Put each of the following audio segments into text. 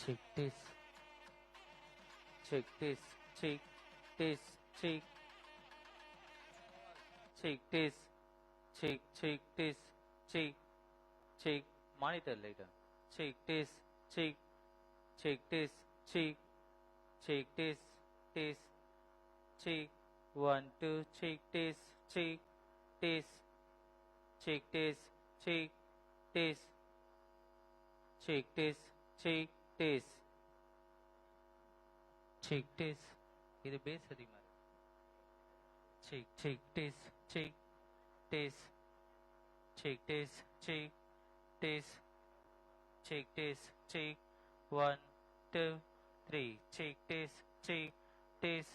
check this, check this, check this, check, check this, check this, check, monitor later, check this, check this, check this, check, 1, 2, check this, check this, check this, check this, check this, check this, check this, இது base அதிகமா இருக்கு. check this, check this, check this, check this, check this, check, 1, 2, 3, check this, check this.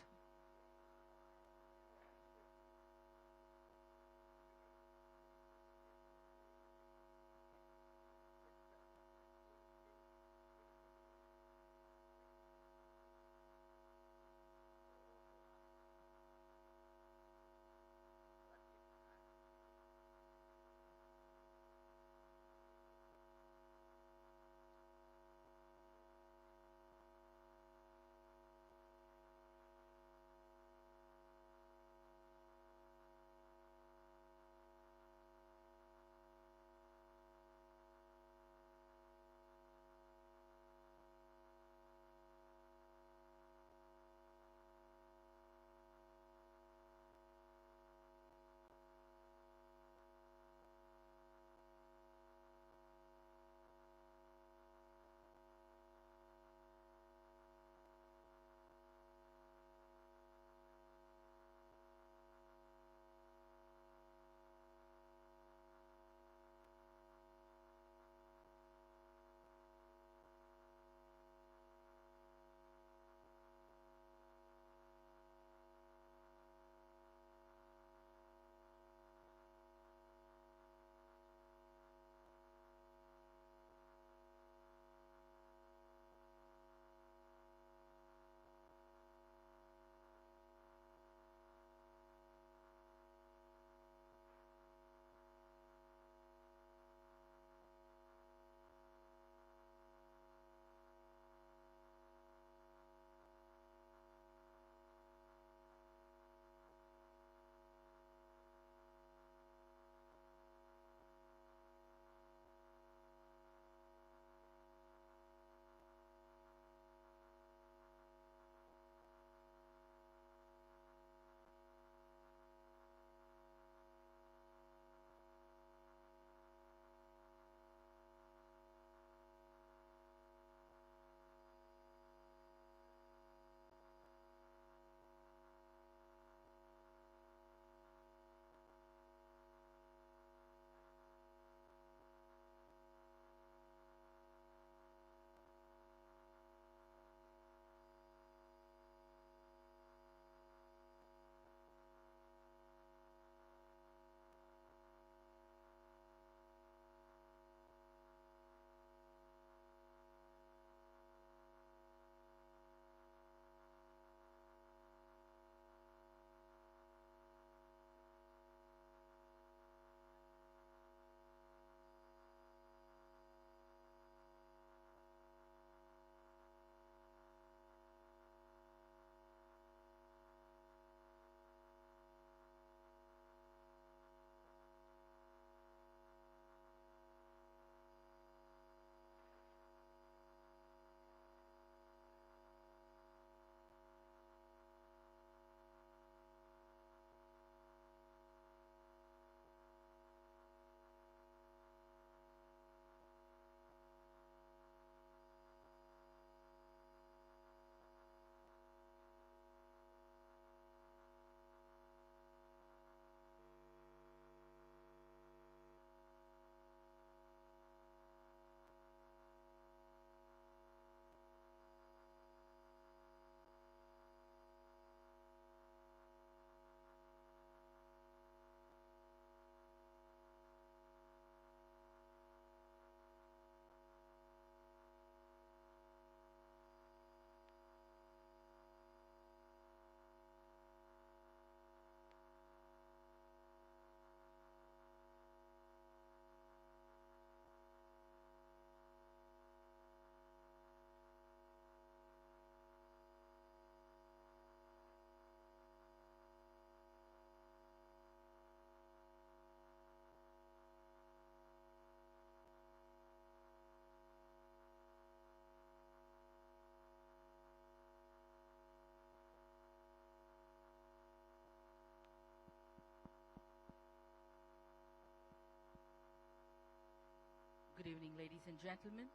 Good evening, ladies and gentlemen.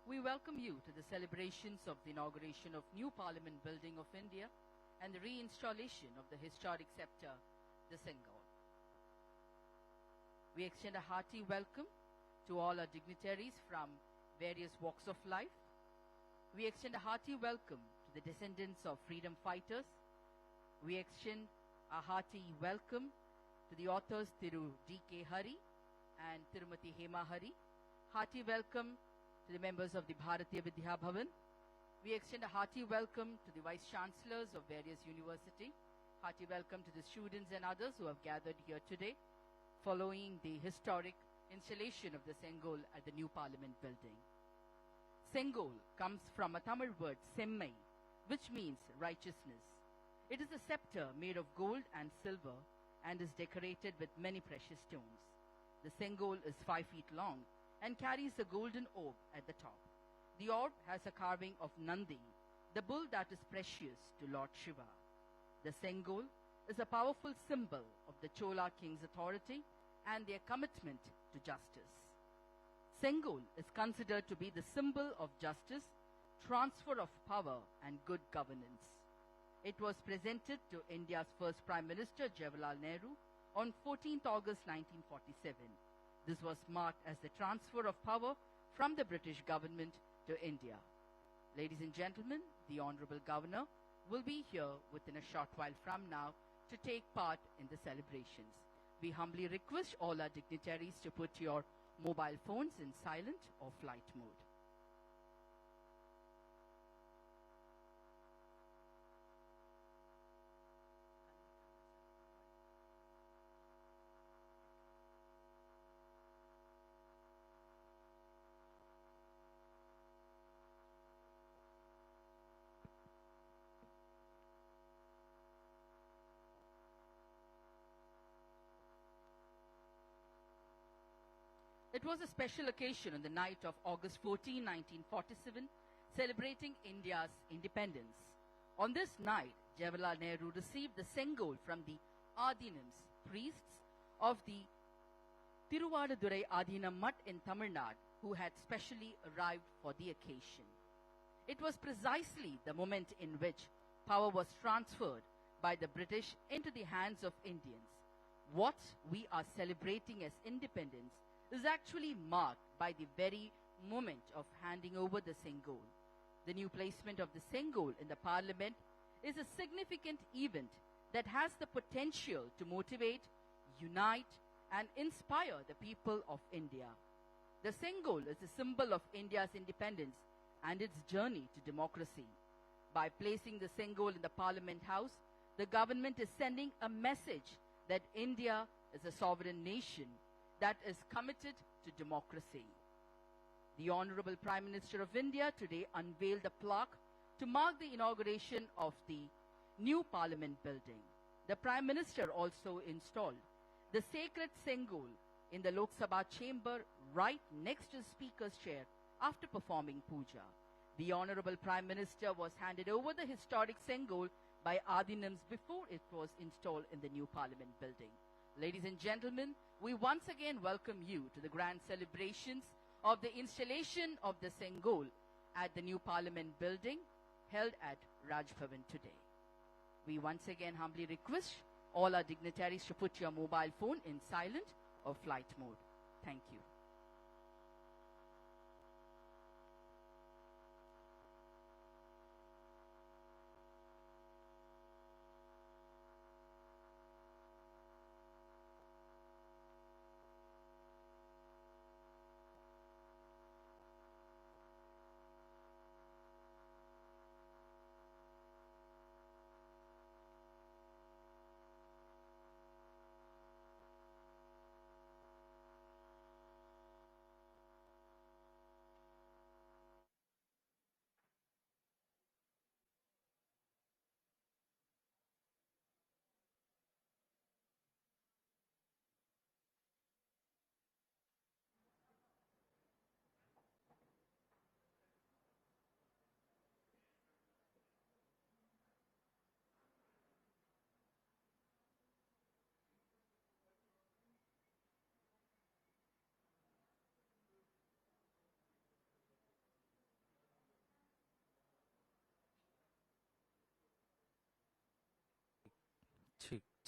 We welcome you to the celebrations of the inauguration of new Parliament Building of India and the reinstallation of the historic scepter, the Sengol. We extend a hearty welcome to all our dignitaries from various walks of life. We extend a hearty welcome to the descendants of freedom fighters. We extend a hearty welcome to the authors Thiru D.K. Hari and Tirumati Hema Hari. Hearty welcome to the members of the Bharatiya Vidya Bhavan. We extend a hearty welcome to the Vice Chancellors of various universities. Hearty welcome to the students and others who have gathered here today following the historic installation of the Sengol at the new Parliament building. Sengol comes from a Tamil word Semmai, which means righteousness. It is a scepter made of gold and silver and is decorated with many precious stones. The Sengol is 5 feet long and carries a golden orb at the top. The orb has a carving of Nandi, the bull that is precious to Lord Shiva. The Sengol is a powerful symbol of the Chola king's authority and their commitment to justice. Sengol is considered to be the symbol of justice, transfer of power and good governance. It was presented to India's first Prime Minister Jawaharlal Nehru on 14th August 1947. This was marked as the transfer of power from the British government to India. Ladies and gentlemen, the Honorable Governor will be here within a short while from now to take part in the celebrations. We humbly request all our dignitaries to put your mobile phones in silent or flight mode. It was a special occasion on the night of August 14, 1947, celebrating India's independence. On this night, Jawaharlal Nehru received the Sengol from the Adinams, priests of the Tiruvadurai Adinam Mutt in Tamil Nadu, who had specially arrived for the occasion. It was precisely the moment in which power was transferred by the British into the hands of Indians. What we are celebrating as independence is actually marked by the very moment of handing over the Sengol. The new placement of the Sengol in the Parliament is a significant event that has the potential to motivate, unite, and inspire the people of India. The Sengol is a symbol of India's independence and its journey to democracy. By placing the Sengol in the Parliament House, the government is sending a message that India is a sovereign nation that is committed to democracy. The Honorable Prime Minister of India today unveiled a plaque to mark the inauguration of the new Parliament building. The Prime Minister also installed the sacred Sengol in the Lok Sabha chamber right next to the Speaker's chair after performing puja. The Honorable Prime Minister was handed over the historic Sengol by Adinams before it was installed in the new Parliament building. Ladies and gentlemen, we once again welcome you to the grand celebrations of the installation of the Sengol at the new Parliament building held at Raj Bhavan today. We once again humbly request all our dignitaries to put your mobile phone in silent or flight mode. Thank you.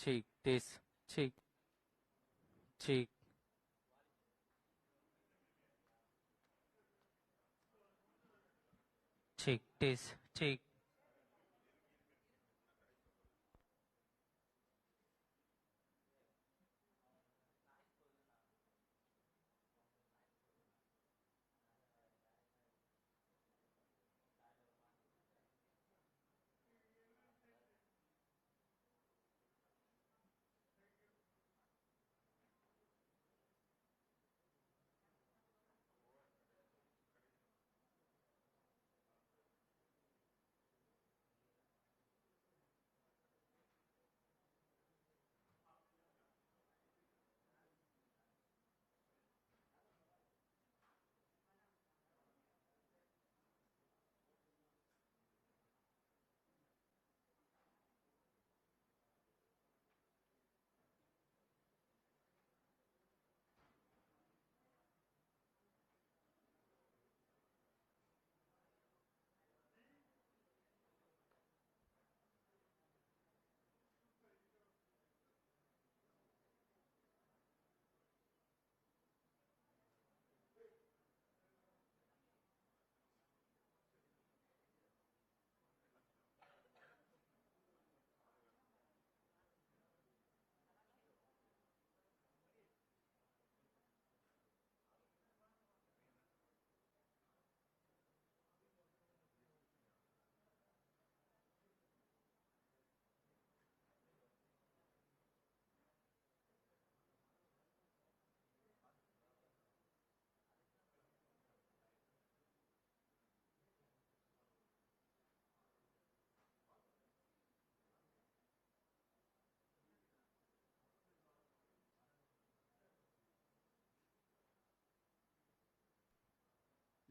cheek, taste, cheek, cheek, cheek, taste, cheek.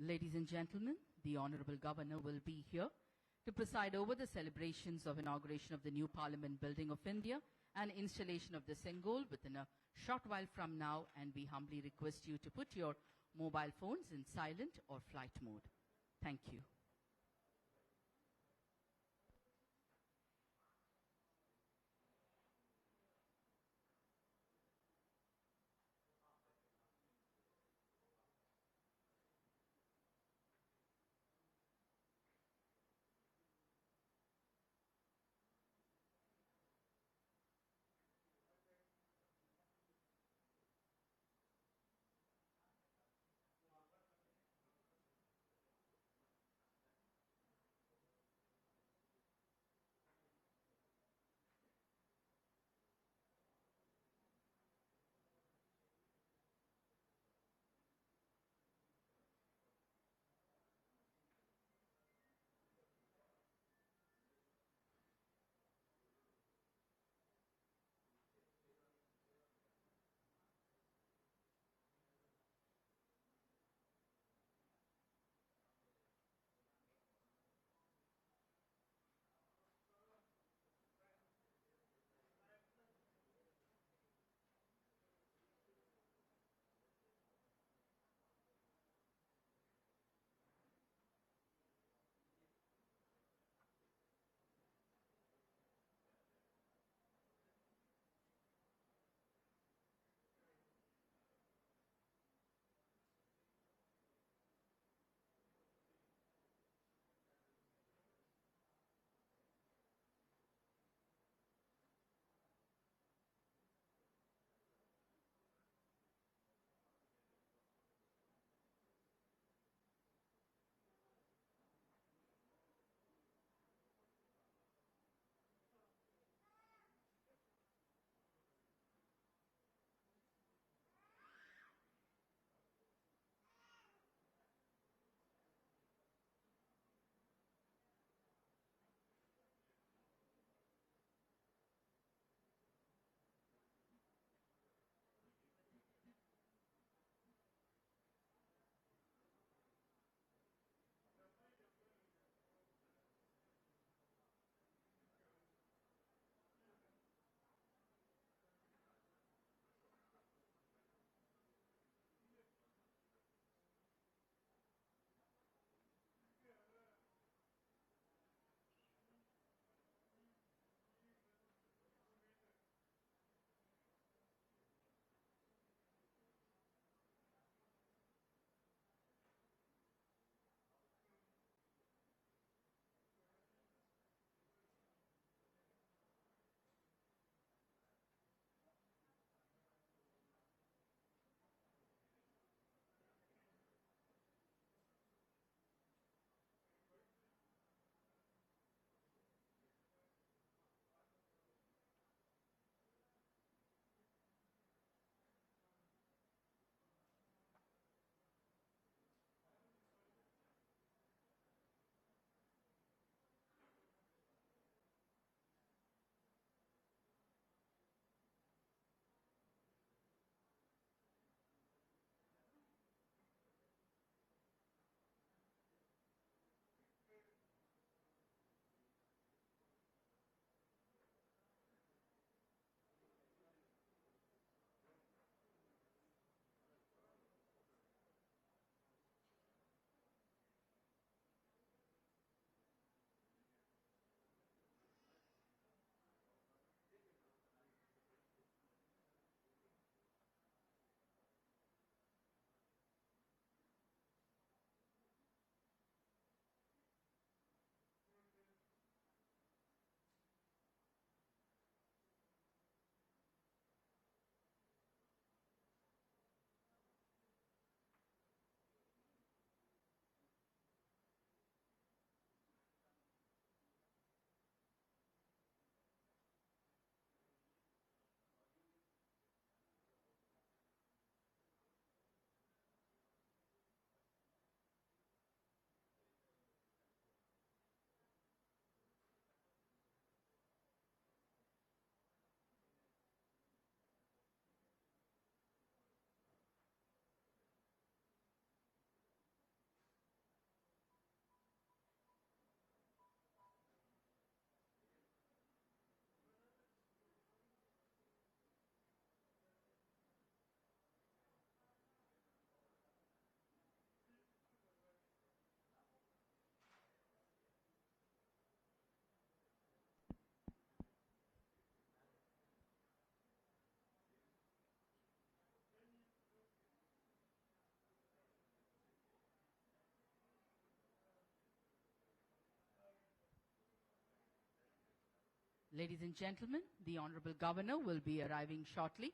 Ladies and gentlemen, the Honorable Governor will be here to preside over the celebrations of inauguration of the new Parliament Building of India and installation of the Sengol within a short while from now, and we humbly request you to put your mobile phones in silent or flight mode. Thank you. Ladies and gentlemen, the Honorable Governor will be arriving shortly.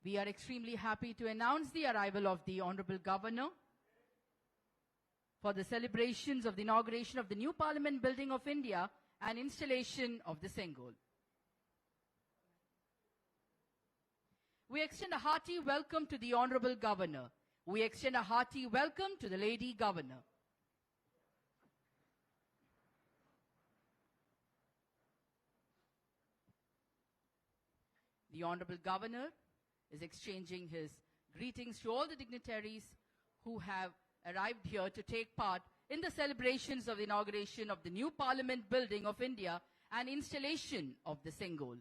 We are extremely happy to announce the arrival of the Honorable Governor for the celebrations of the inauguration of the new Parliament Building of India and installation of the Sengol. We extend a hearty welcome to the Honorable Governor. We extend a hearty welcome to the Lady Governor. The Honorable Governor is exchanging his greetings to all the dignitaries who have arrived here to take part in the celebrations of the inauguration of the new Parliament Building of India and installation of the Sengol.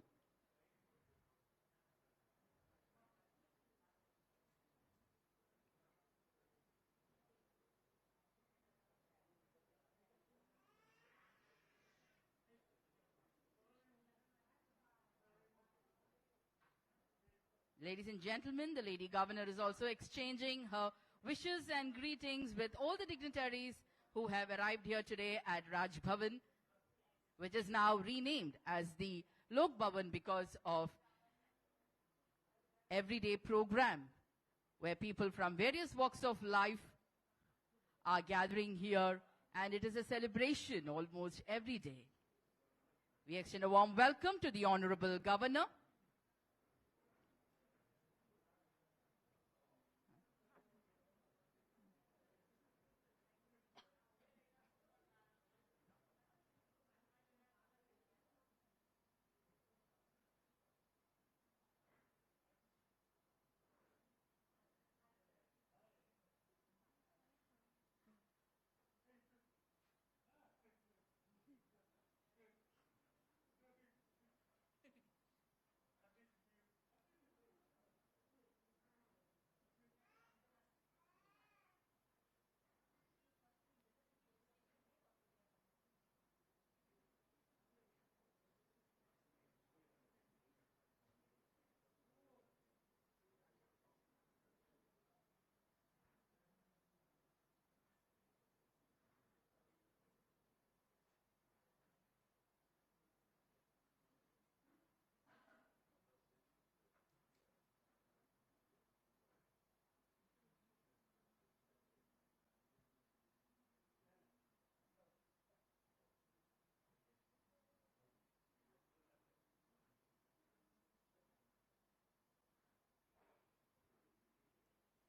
Ladies and gentlemen, the Lady Governor is also exchanging her wishes and greetings with all the dignitaries who have arrived here today at Raj Bhavan, which is now renamed as the Lok Bhavan because of everyday program where people from various walks of life are gathering here, and it is a celebration almost every day. We extend a warm welcome to the Honorable Governor.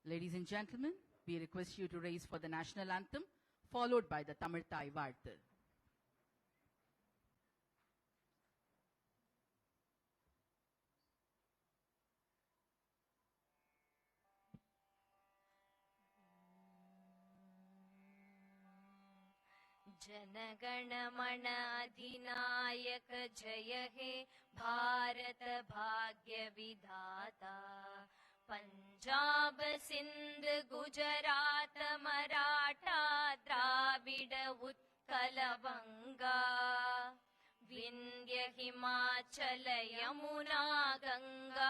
Ladies and gentlemen, we request you to raise for the national anthem, followed by the Tamil Thai Varthu. जनगण मन अधिनायक जय हे भारत भाग्य विधाता पंजाब सिंध गुजरात मराठा द्राविड उत्कल बंगा विंध्य हिमाचल यमुना गंगा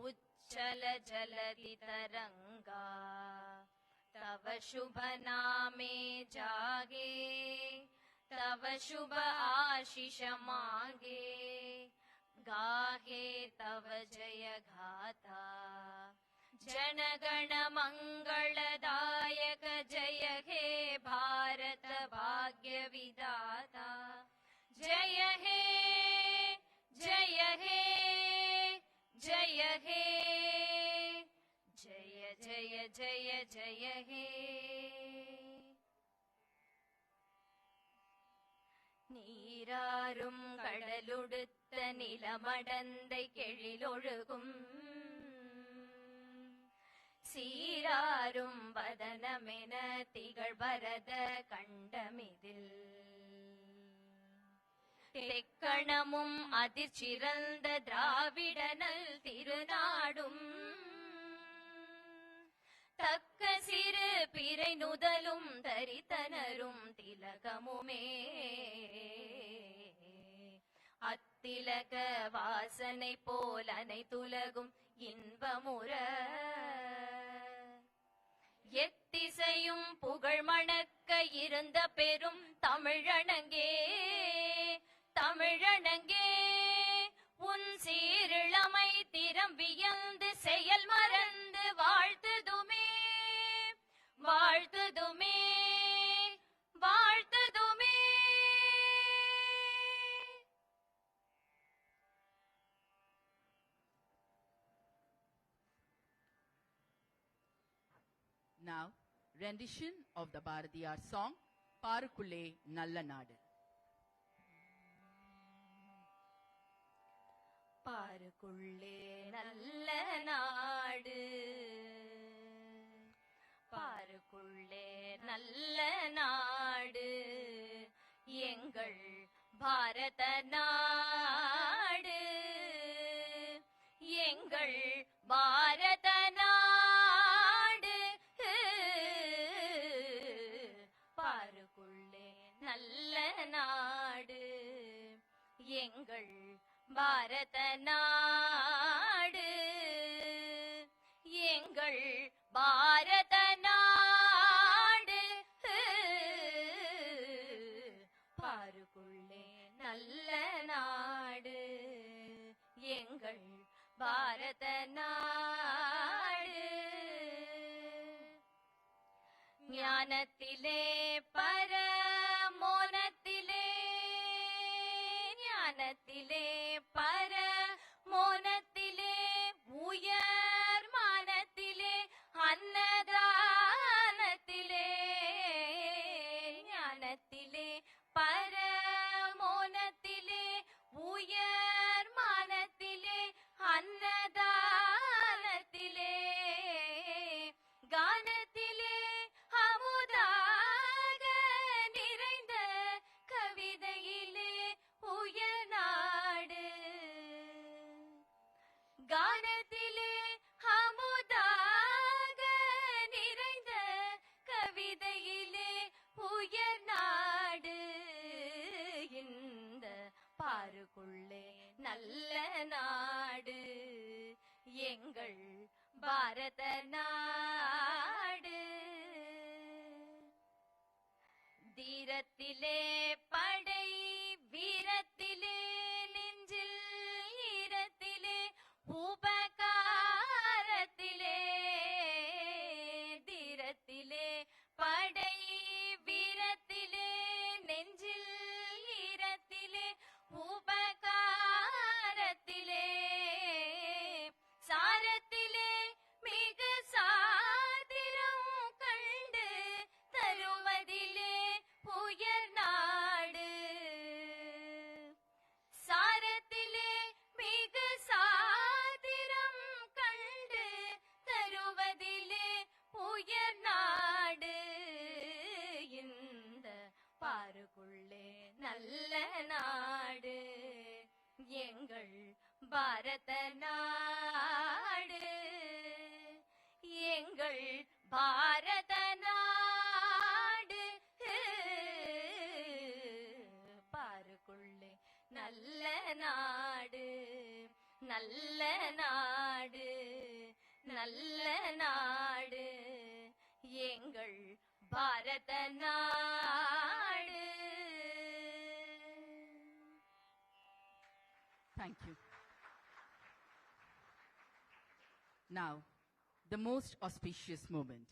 उच्चल जलधि तरंगा तव शुभ नामे जागे तव शुभ आशीष मांगे गाहे तव जय गाथा जनगण मंगलदायक जय हे भारत भाग्य विधाता जय हे जय हे जय हे जय जय जय जय हे நீராறும் கடலுடுத்த நிலமடந்தை கெழிலொழுகும் சீராறும் வதனமென திகழ் பரத கண்டமிதில் தெக்கணமும் அதிர்ச்சிறந்த திராவிடனல் திருநாடும் தக்க சிறு பிறை நுதலும் தரித்தனரும் திலகமுமே அத்திலக வாசனை போல் அனைத்துலகும் இன்பமுற எத்திசையும் புகழ் மணக்க இருந்த பெரும் தமிழனங்கே தமிழனங்கே உன் சீரிழமை திறம் வியந்து செயல் மறந்து வாழ்த்துதுமே வாழ்த்துதுமே வாழ்த்துதுமே. Now, rendition of the Bharatiyar song, Parukulle Nalla Nadu. பாருக்குள்ளே நல்ல நாடு பாருக்குள்ளே நல்ல நாடு எங்கள் பாரத நாடு எங்கள் பாரத நாடு பாருக்குள்ளே நல்ல நாடு எங்கள் பாரத நாடு எங்கள் பாரத நாடு பாருக்குள்ளே நல்ல நாடு எங்கள் பாரத நாடு ஞானத்திலே பரமோனத்திலே ஞானத்திலே பரமோனத்திலே உயர் மானத்திலே அன்னதானத்திலே ஞானத்திலே பரமோனத்திலே உயர் மானத்திலே அன்னதானத்திலே கானத்திலே அமுதாக நிறைந்த கவிதையிலே உயர் நாடு கானத்திலே அமுதாக நிறைந்த கவிதையிலே உயர் நாடு இந்த பாருக்குள்ளே நல்ல நாடு எங்கள் பாரத நாடு தீரத்திலே படை வீரத்திலே நெஞ்சில் ஈரத்திலே உபகாரத்திலே தீரத்திலே படை வீரத்திலே நெஞ்சில் ஈரத்திலே உபகாரத்திலே சாரத்திலே மிகு சாதிரம் கண்டு தருவதிலே உயர் நாடு சாரத்திலே மிகு சாதிரம் கண்டு தருவதிலே உயர் நாடு இந்த பாருக்குள்ளே நல்ல நாடு எங்கள் பாரத நாடு எங்கள் பாரத நாடு பாருக்குள்ளே நல்ல நாடு நல்ல நாடு நல்ல நாடு எங்கள் பாரத நாடு. Thank you. Now, the most auspicious moment,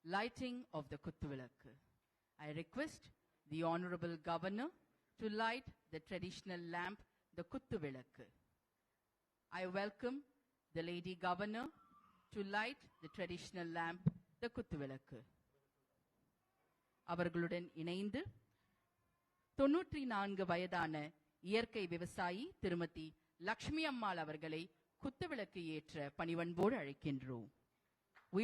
lighting of the Kuthuvilakku. I request the Honorable Governor to light the traditional lamp, the Kuthuvilakku. I welcome the Lady Governor to light the traditional lamp, the Kuthuvilakku. அவர்களுடன் இணைந்து 94 வயதான இயற்கை விவசாயி திருமதி லக்ஷ்மி அம்மாள் அவர்களை குத்துவிளக்கு ஏற்ற பணிவன்போடு அழைக்கின்றோம். We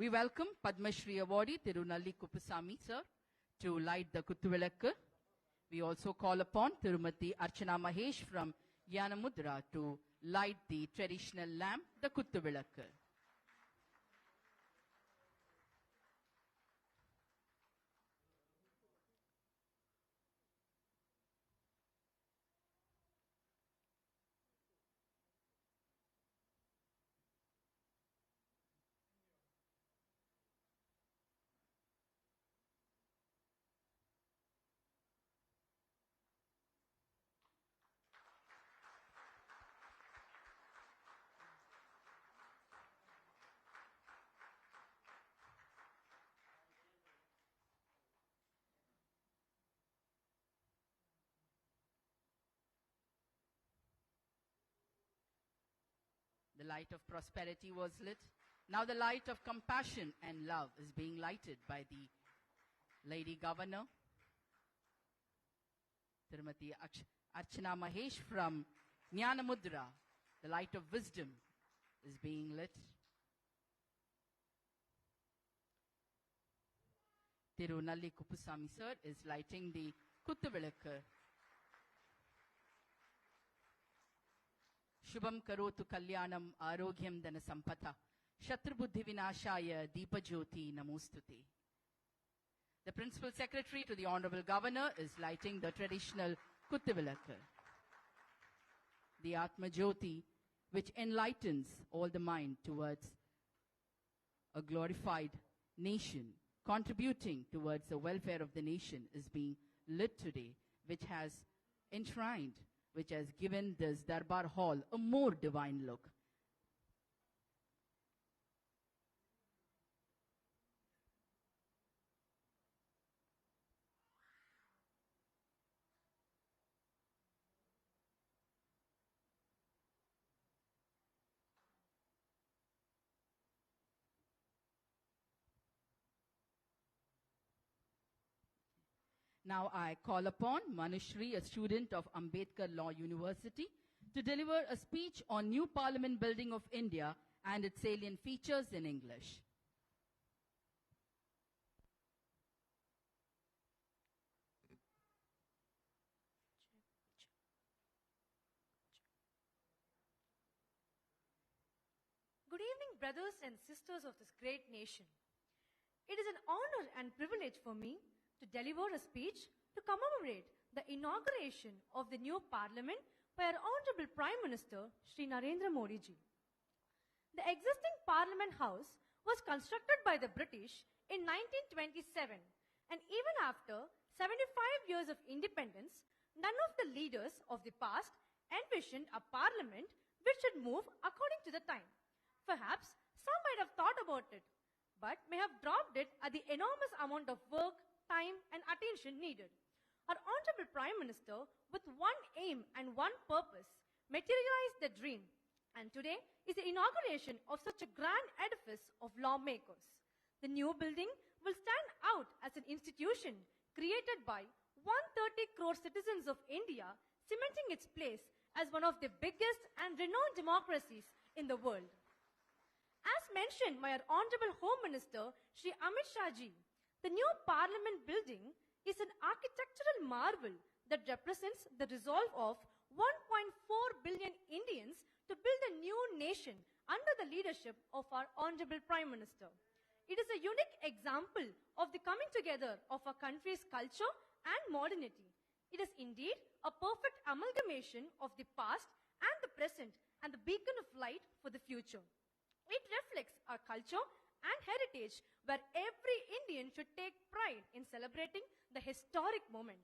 welcome Padma Shri awardee Tirunalli Kuppusamy sir to light the kuttuvilakku. We also call upon Tirumati Archana Mahesh from Yanamudra to light the traditional lamp, the kuttuvilakku. The light of prosperity was lit. Now the light of compassion and love is being lighted by the Lady Governor, Tirumati Archana Mahesh from Jnanamudra. The light of wisdom is being lit. Tirunalli Kupusami sir is lighting the Kuttuvilakku. Shubham Karotu Kalyanam Arogyam Dana Sampatha Shatrubuddhi Vinashaya Deepajyoti Namostute. The Principal Secretary to the Honorable Governor is lighting the traditional Kuttuvilakku, the Atma Jyoti, which enlightens all the mind towards a glorified nation, contributing towards the welfare of the nation, is being lit today, which has enshrined, which has given this Darbar Hall a more divine look. Now I call upon Manushri, a student of Ambedkar Law University, to deliver a speech on New Parliament Building of India and its salient features in English. Good evening, brothers and sisters of this great nation. It is an honor and privilege for me to deliver a speech to commemorate the inauguration of the new parliament by our Honorable Prime Minister, Shri Narendra Modi ji. The existing Parliament House was constructed by the British in 1927, and even after 75 years of independence, none of the leaders of the past envisioned a parliament which should move according to the time. Perhaps some might have thought about it, but may have dropped it at the enormous amount of work, time and attention needed. Our Honorable Prime Minister, with one aim and one purpose, materialized the dream, and today is the inauguration of such a grand edifice of lawmakers. The new building will stand out as an institution created by 130 crore citizens of India, cementing its place as one of the biggest and renowned democracies in the world. As mentioned by our Honorable Home Minister, Shri Amit Shah ji, the new Parliament building is an architectural marvel that represents the resolve of 1.4 billion Indians to build a new nation under the leadership of our Honorable Prime Minister. It is a unique example of the coming together of our country's culture and modernity. It is indeed a perfect amalgamation of the past and the present and the beacon of light for the future. It reflects our culture and heritage, where every Indian should take pride in celebrating the historic moment.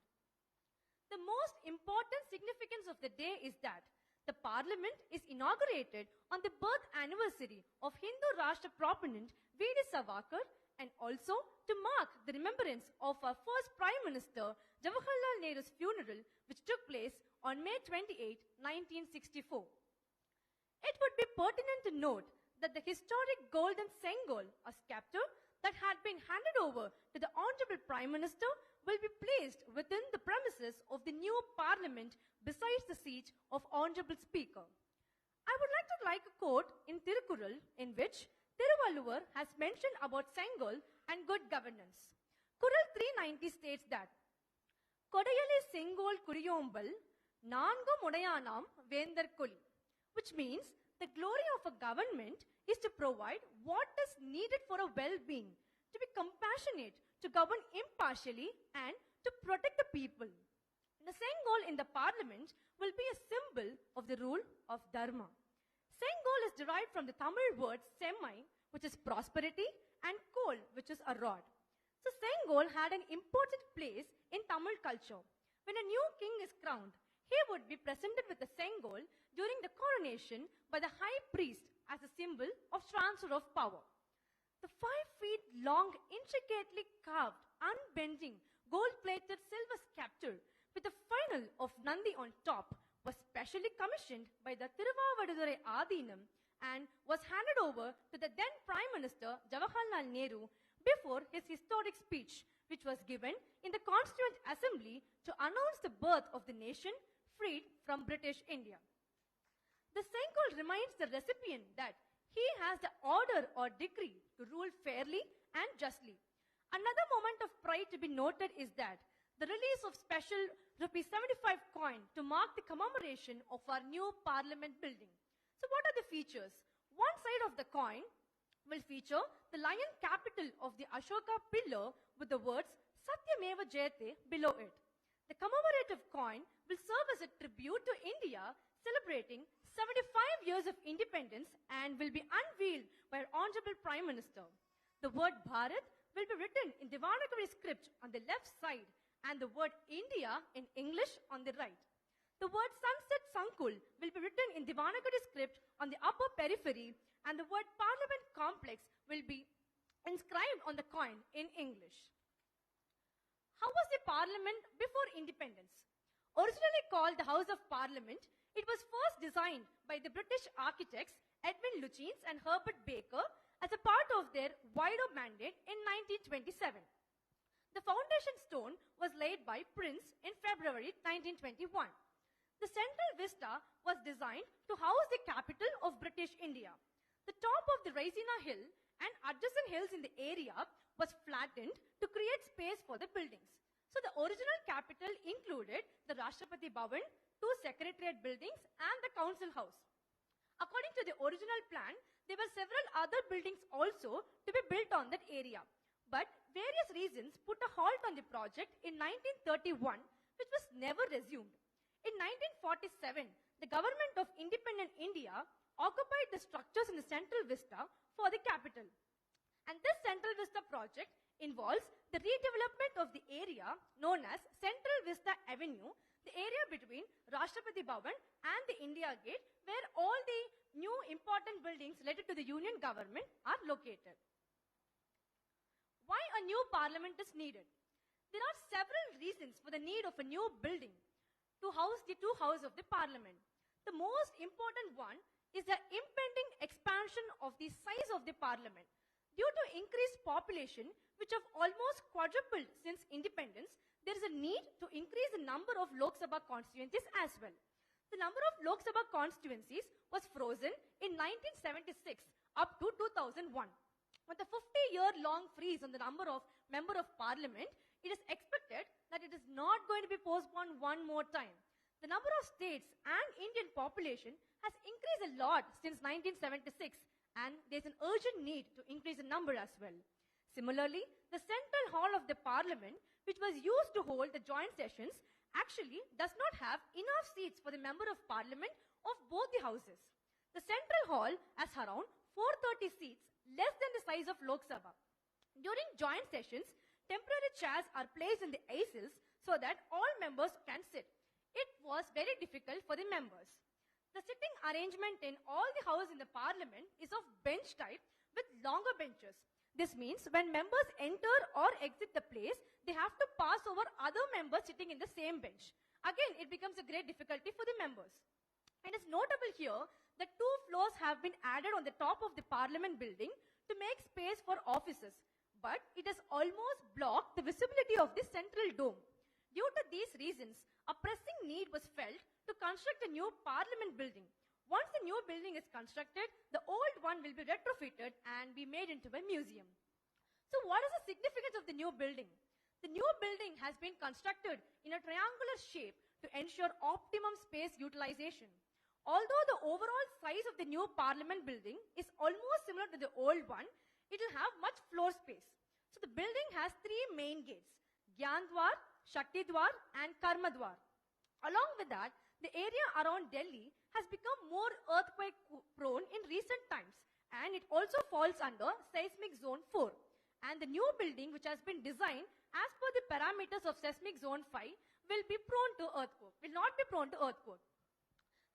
The most important significance of the day is that the Parliament is inaugurated on the birth anniversary of Hindu Rashtra proponent V.D. Savarkar, and also to mark the remembrance of our first Prime Minister Jawaharlal Nehru's funeral, which took place on May 28, 1964. It would be pertinent to note that the historic golden Sengol, a scepter that had been handed over to the Honorable Prime Minister, will be placed within the premises of the new Parliament besides the seat of Honorable Speaker. I would like to a quote in Tirukkural in which Thiruvalluvar has mentioned about Sengol and good governance. Kural 390 states that Kodayali Sengol Kuriyombal Nangu Mudayanam Vendar Kuli, which means the glory of a government is to provide what is needed for a well-being, to be compassionate, to govern impartially, and to protect the people. The Sengol in the parliament will be a symbol of the rule of Dharma. Sengol is derived from the Tamil word semi, which is prosperity, and kol, which is a rod. So Sengol had an important place in Tamil culture. When a new king is crowned, he would be presented with a Sengol during the coronation by the high priest as a symbol of transfer of power. The 5 feet long, intricately carved, unbending, gold-plated silver scepter with a funnel of Nandi on top was specially commissioned by the Tiruvavadurai Adinam and was handed over to the then Prime Minister Jawaharlal Nehru before his historic speech, which was given in the Constituent Assembly to announce the birth of the nation freed from British India. The Sengol reminds the recipient that he has the order or degree to rule fairly and justly. Another moment of pride to be noted is that the release of special ₹75 coin to mark the commemoration of our new parliament building. So what are the features? One side of the coin will feature the lion capital of the Ashoka pillar with the words Satyameva Jayate below it. The commemorative coin will serve as a tribute to India celebrating 75 years of independence and will be unveiled by our Honorable Prime Minister. The word Bharat will be written in Devanagari script on the left side and the word India in English on the right. The word Sunset Sankul will be written in Devanagari script on the upper periphery and the word Parliament Complex will be inscribed on the coin in English. How was the Parliament before independence? Originally called the House of Parliament, it was first designed by the British architects Edmund Lutyens and Herbert Baker as a part of their wider mandate in 1927. The foundation stone was laid by Prince in February 1921. The central vista was designed to house the capital of British India. The top of the Raisina Hill and adjacent hills in the area was flattened to create space for the buildings. So the original capital included the Rashtrapati Bhavan, 2 secretariat buildings and the council house. According to the original plan, there were several other buildings also to be built on that area. But various reasons put a halt on the project in 1931, which was never resumed. In 1947, the government of independent India occupied the structures in the central vista for the capital. And this central vista project involves the redevelopment of the area known as Central Vista Avenue, the area between Rashtrapati Bhavan and the India Gate, where all the new important buildings related to the union government are located. Why a new parliament is needed? There are several reasons for the need of a new building to house the two houses of the parliament. The most important one is the impending expansion of the size of the parliament. Due to increased population, which have almost quadrupled since independence, there is a need to increase the number of Lok Sabha constituencies as well. The number of Lok Sabha constituencies was frozen in 1976 up to 2001. With a 50-year-long freeze on the number of member of parliament, it is expected that it is not going to be postponed one more time. The number of states and Indian population has increased a lot since 1976 and there is an urgent need to increase the number as well. Similarly, the central hall of the parliament, which was used to hold the joint sessions, actually does not have enough seats for the member of parliament of both the houses. The central hall has around 430 seats, less than the size of Lok Sabha. During joint sessions, temporary chairs are placed in the aisles so that all members can sit. It was very difficult for the members. The sitting arrangement in all the houses in the parliament is of bench type with longer benches. This means when members enter or exit the place, they have to pass over other members sitting in the same bench. Again, it becomes a great difficulty for the members. It is notable here that 2 floors have been added on the top of the parliament building to make space for offices, but it has almost blocked the visibility of the central dome. Due to these reasons, a pressing need was felt to construct a new parliament building. Once the new building is constructed, the old one will be retrofitted and be made into a museum. So what is the significance of the new building? The new building has been constructed in a triangular shape to ensure optimum space utilization. Although the overall size of the new parliament building is almost similar to the old one, it will have much floor space. So the building has 3 main gates, Gyandwar, Shaktidwar and Karmadwar. Along with that, the area around Delhi has become more earthquake prone in recent times and it also falls under seismic zone 4. And the new building, which has been designed as per the parameters of seismic zone 5, will not be prone to earthquake.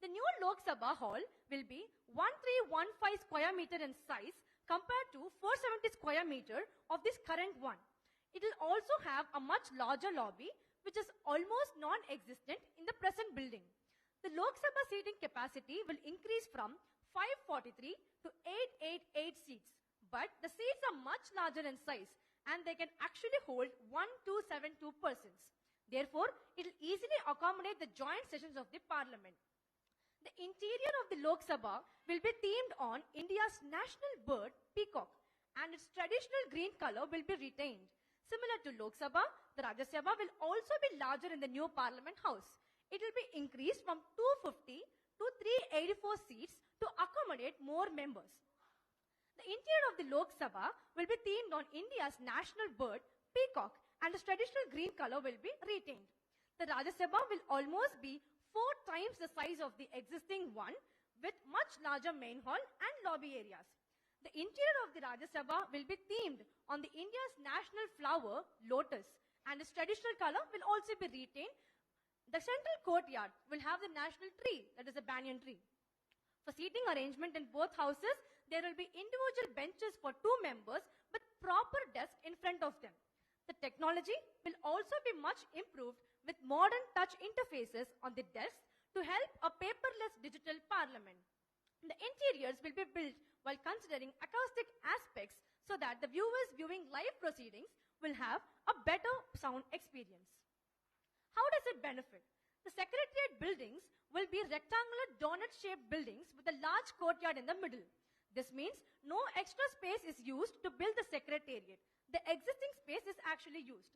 The new Lok Sabha hall will be 1315 square meter in size compared to 470 square meter of this current one. It will also have a much larger lobby, which is almost non-existent in the present building. The Lok Sabha seating capacity will increase from 543 to 888 seats. But the seats are much larger in size and they can actually hold 1272 persons. Therefore, it will easily accommodate the joint sessions of the parliament. The interior of the Lok Sabha will be themed on India's national bird, peacock, and its traditional green color will be retained. Similar to Lok Sabha, the Rajya Sabha will also be larger in the new Parliament House. It will be increased from 250 to 384 seats to accommodate more members. The interior of the Lok Sabha will be themed on India's national bird, peacock, and its traditional green color will be retained. The Rajya Sabha will almost be 4 times the size of the existing one with much larger main hall and lobby areas. The interior of the Rajya Sabha will be themed on the India's national flower, lotus, and its traditional color will also be retained. The central courtyard will have the national tree, that is a banyan tree. For seating arrangement in both houses, there will be individual benches for 2 members with proper desk in front of them. The technology will also be much improved with modern touch interfaces on the desks to help a paperless digital parliament. The interiors will be built while considering acoustic aspects so that the viewers viewing live proceedings will have a better sound experience. How does it benefit? The Secretariat buildings will be rectangular donut-shaped buildings with a large courtyard in the middle. This means no extra space is used to build the Secretariat. The existing space is actually used.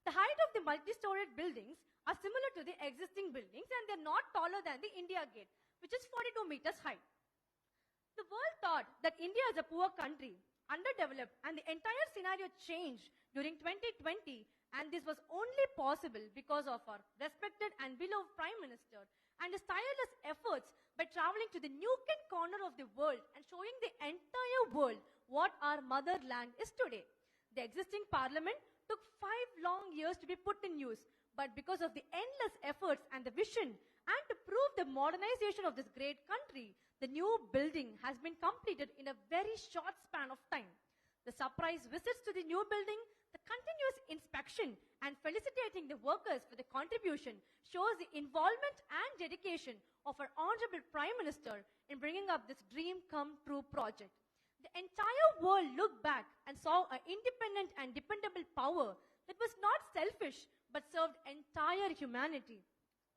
The height of the multi-storied buildings are similar to the existing buildings and they're not taller than the India Gate, which is 42 meters high. The world thought that India is a poor country, underdeveloped, and the entire scenario changed during 2020, and this was only possible because of our respected and beloved Prime Minister and his tireless efforts by traveling to the nook corner of the world and showing the entire world what our motherland is today. The existing parliament took 5 long years to be put in use, but because of the endless efforts and the vision and to prove the modernization of this great country, the new building has been completed in a very short span of time. The surprise visits to the new building, the continuous inspection, and felicitating the workers for the contribution shows the involvement and dedication of our Honorable Prime Minister in bringing up this dream come true project. The entire world looked back and saw an independent and dependable power that was not selfish but served entire humanity.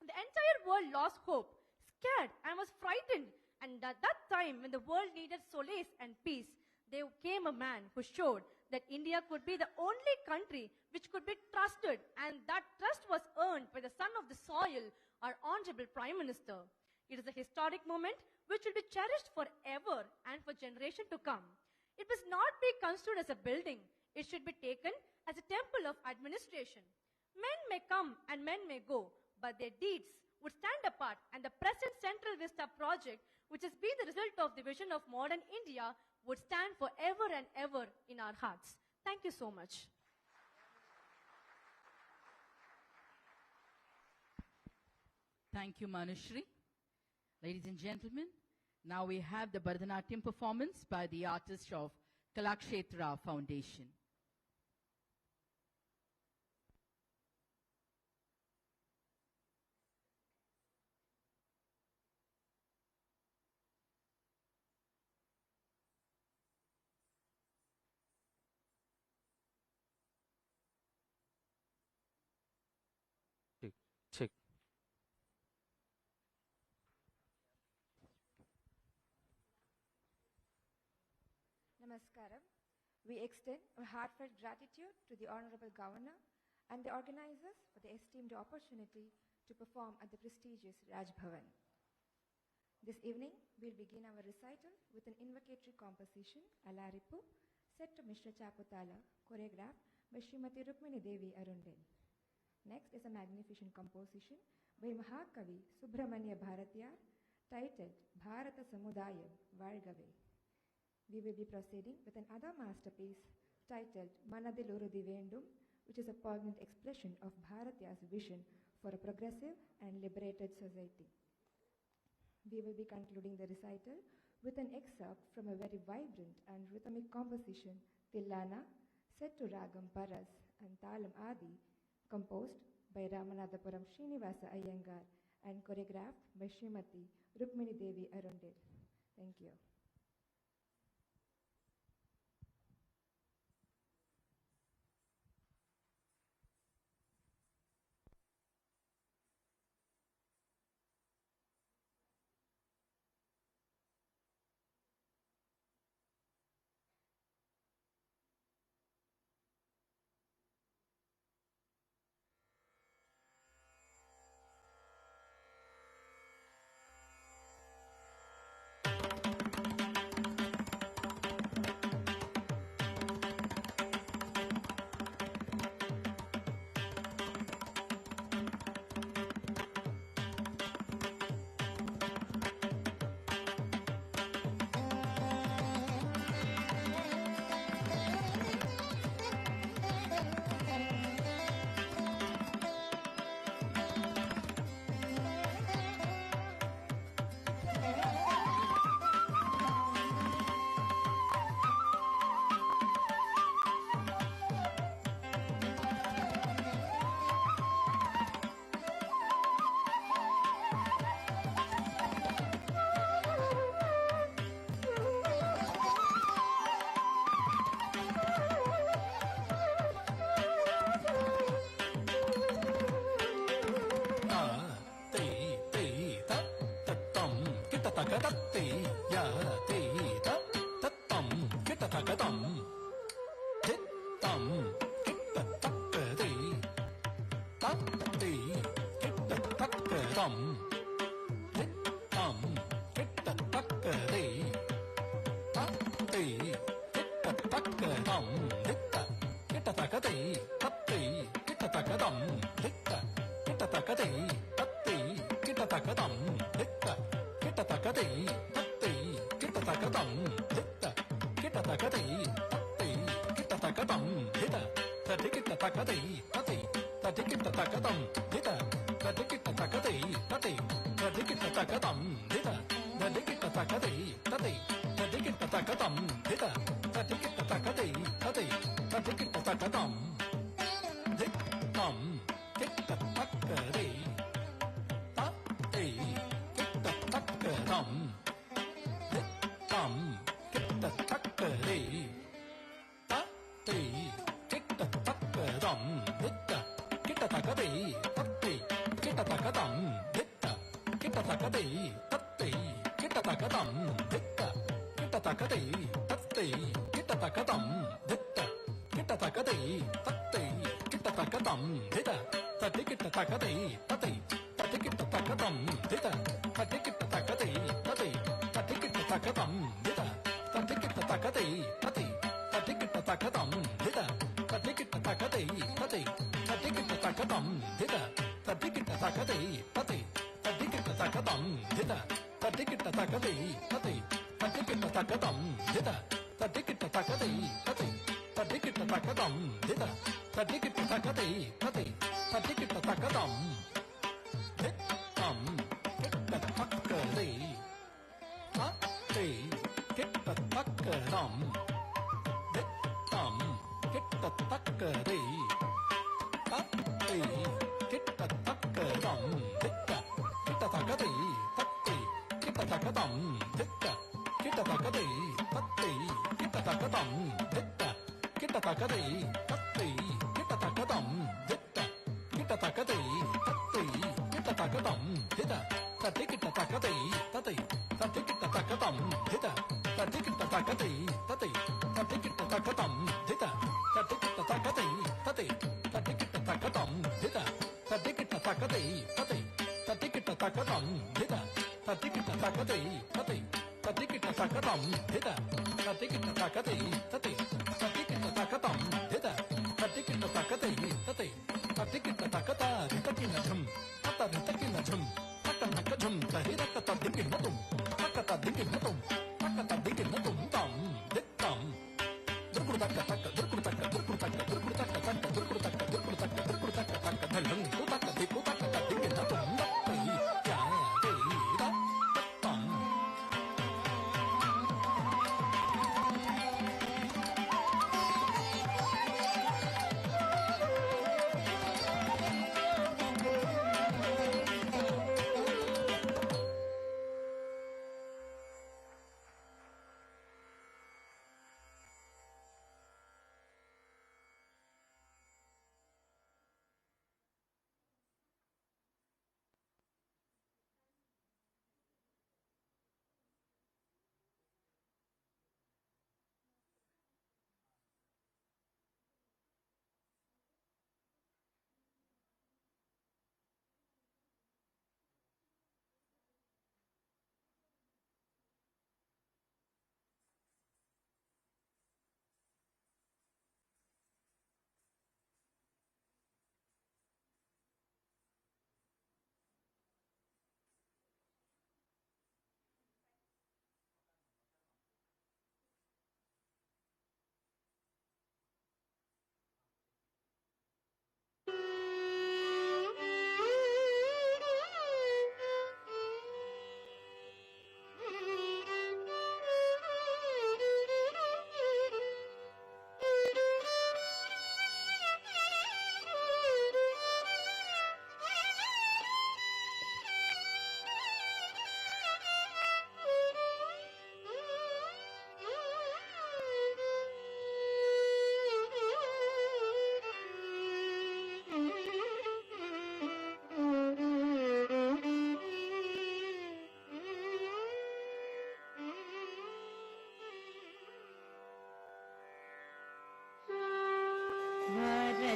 The entire world lost hope, scared, and was frightened. And at that time, when the world needed solace and peace, there came a man who showed that India could be the only country which could be trusted, and that trust was earned by the son of the soil, our Honorable Prime Minister. It is a historic moment which will be cherished forever and for generation to come. It must not be construed as a building. It should be taken as a temple of administration. Men may come and men may go, but their deeds would stand apart, and the present Central Vista project, which has been the result of the vision of modern India, would stand forever and ever in our hearts. Thank you so much. Thank you, Manushri. Ladies and gentlemen, now we have the Bharatanatyam performance by the artists of Kalakshetra Foundation. Check. Namaskaram. We extend our heartfelt gratitude to the Honorable Governor and the organizers for the esteemed opportunity to perform at the prestigious Raj Bhavan. This evening, we'll begin our recital with an invocatory composition, Alaripu, set to Mr. Chaputala, choreographed by Srimati Rukmini Devi Arundel. Next is a magnificent composition by Mahakavi Subramanya Bharatiyar, titled Bharata Samudayam Vargave. We will be proceeding with another masterpiece titled Manadil Urudhi Vendum, which is a poignant expression of Bharatiya's vision for a progressive and liberated society. We will be concluding the recital with an excerpt from a very vibrant and rhythmic composition, Tillana, set to Ragam Paras and Talam Adi, composed by Ramanathapuram Srinivasa Iyengar and choreographed by Srimati Rukmini Devi Arundel. Thank you.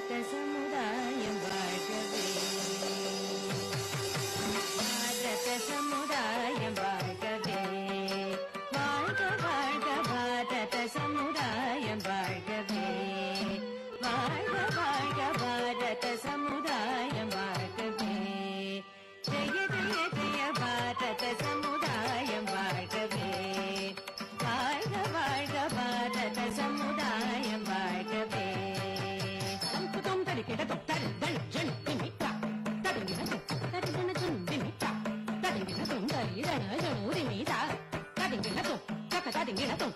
சமுதாயம் வாழ்கவே பாரத சமுதாயம் வாழ்கவே வாழ்க வாழ்க பாரத சமுதாயம் வாழ்கவே வாழ்க வாழ்க பாரத சமுதாயம் வாழ்கவே ஜெய ஜெய ஜெய பாரத சமுதாயம் வாழ்கவே வாழ்க வாழ்க பாரத சமுதாயம் வாழ்கவே அங்குதம் தரிக்கிடதும் தருதல் ஜன் திமிட்டா தருகிடதும் தருகிடதும் திமிட்டா தருகிடதும் தரிதன ஜனூரிமிதா தருகிடதும் தக்க தருகிடதும்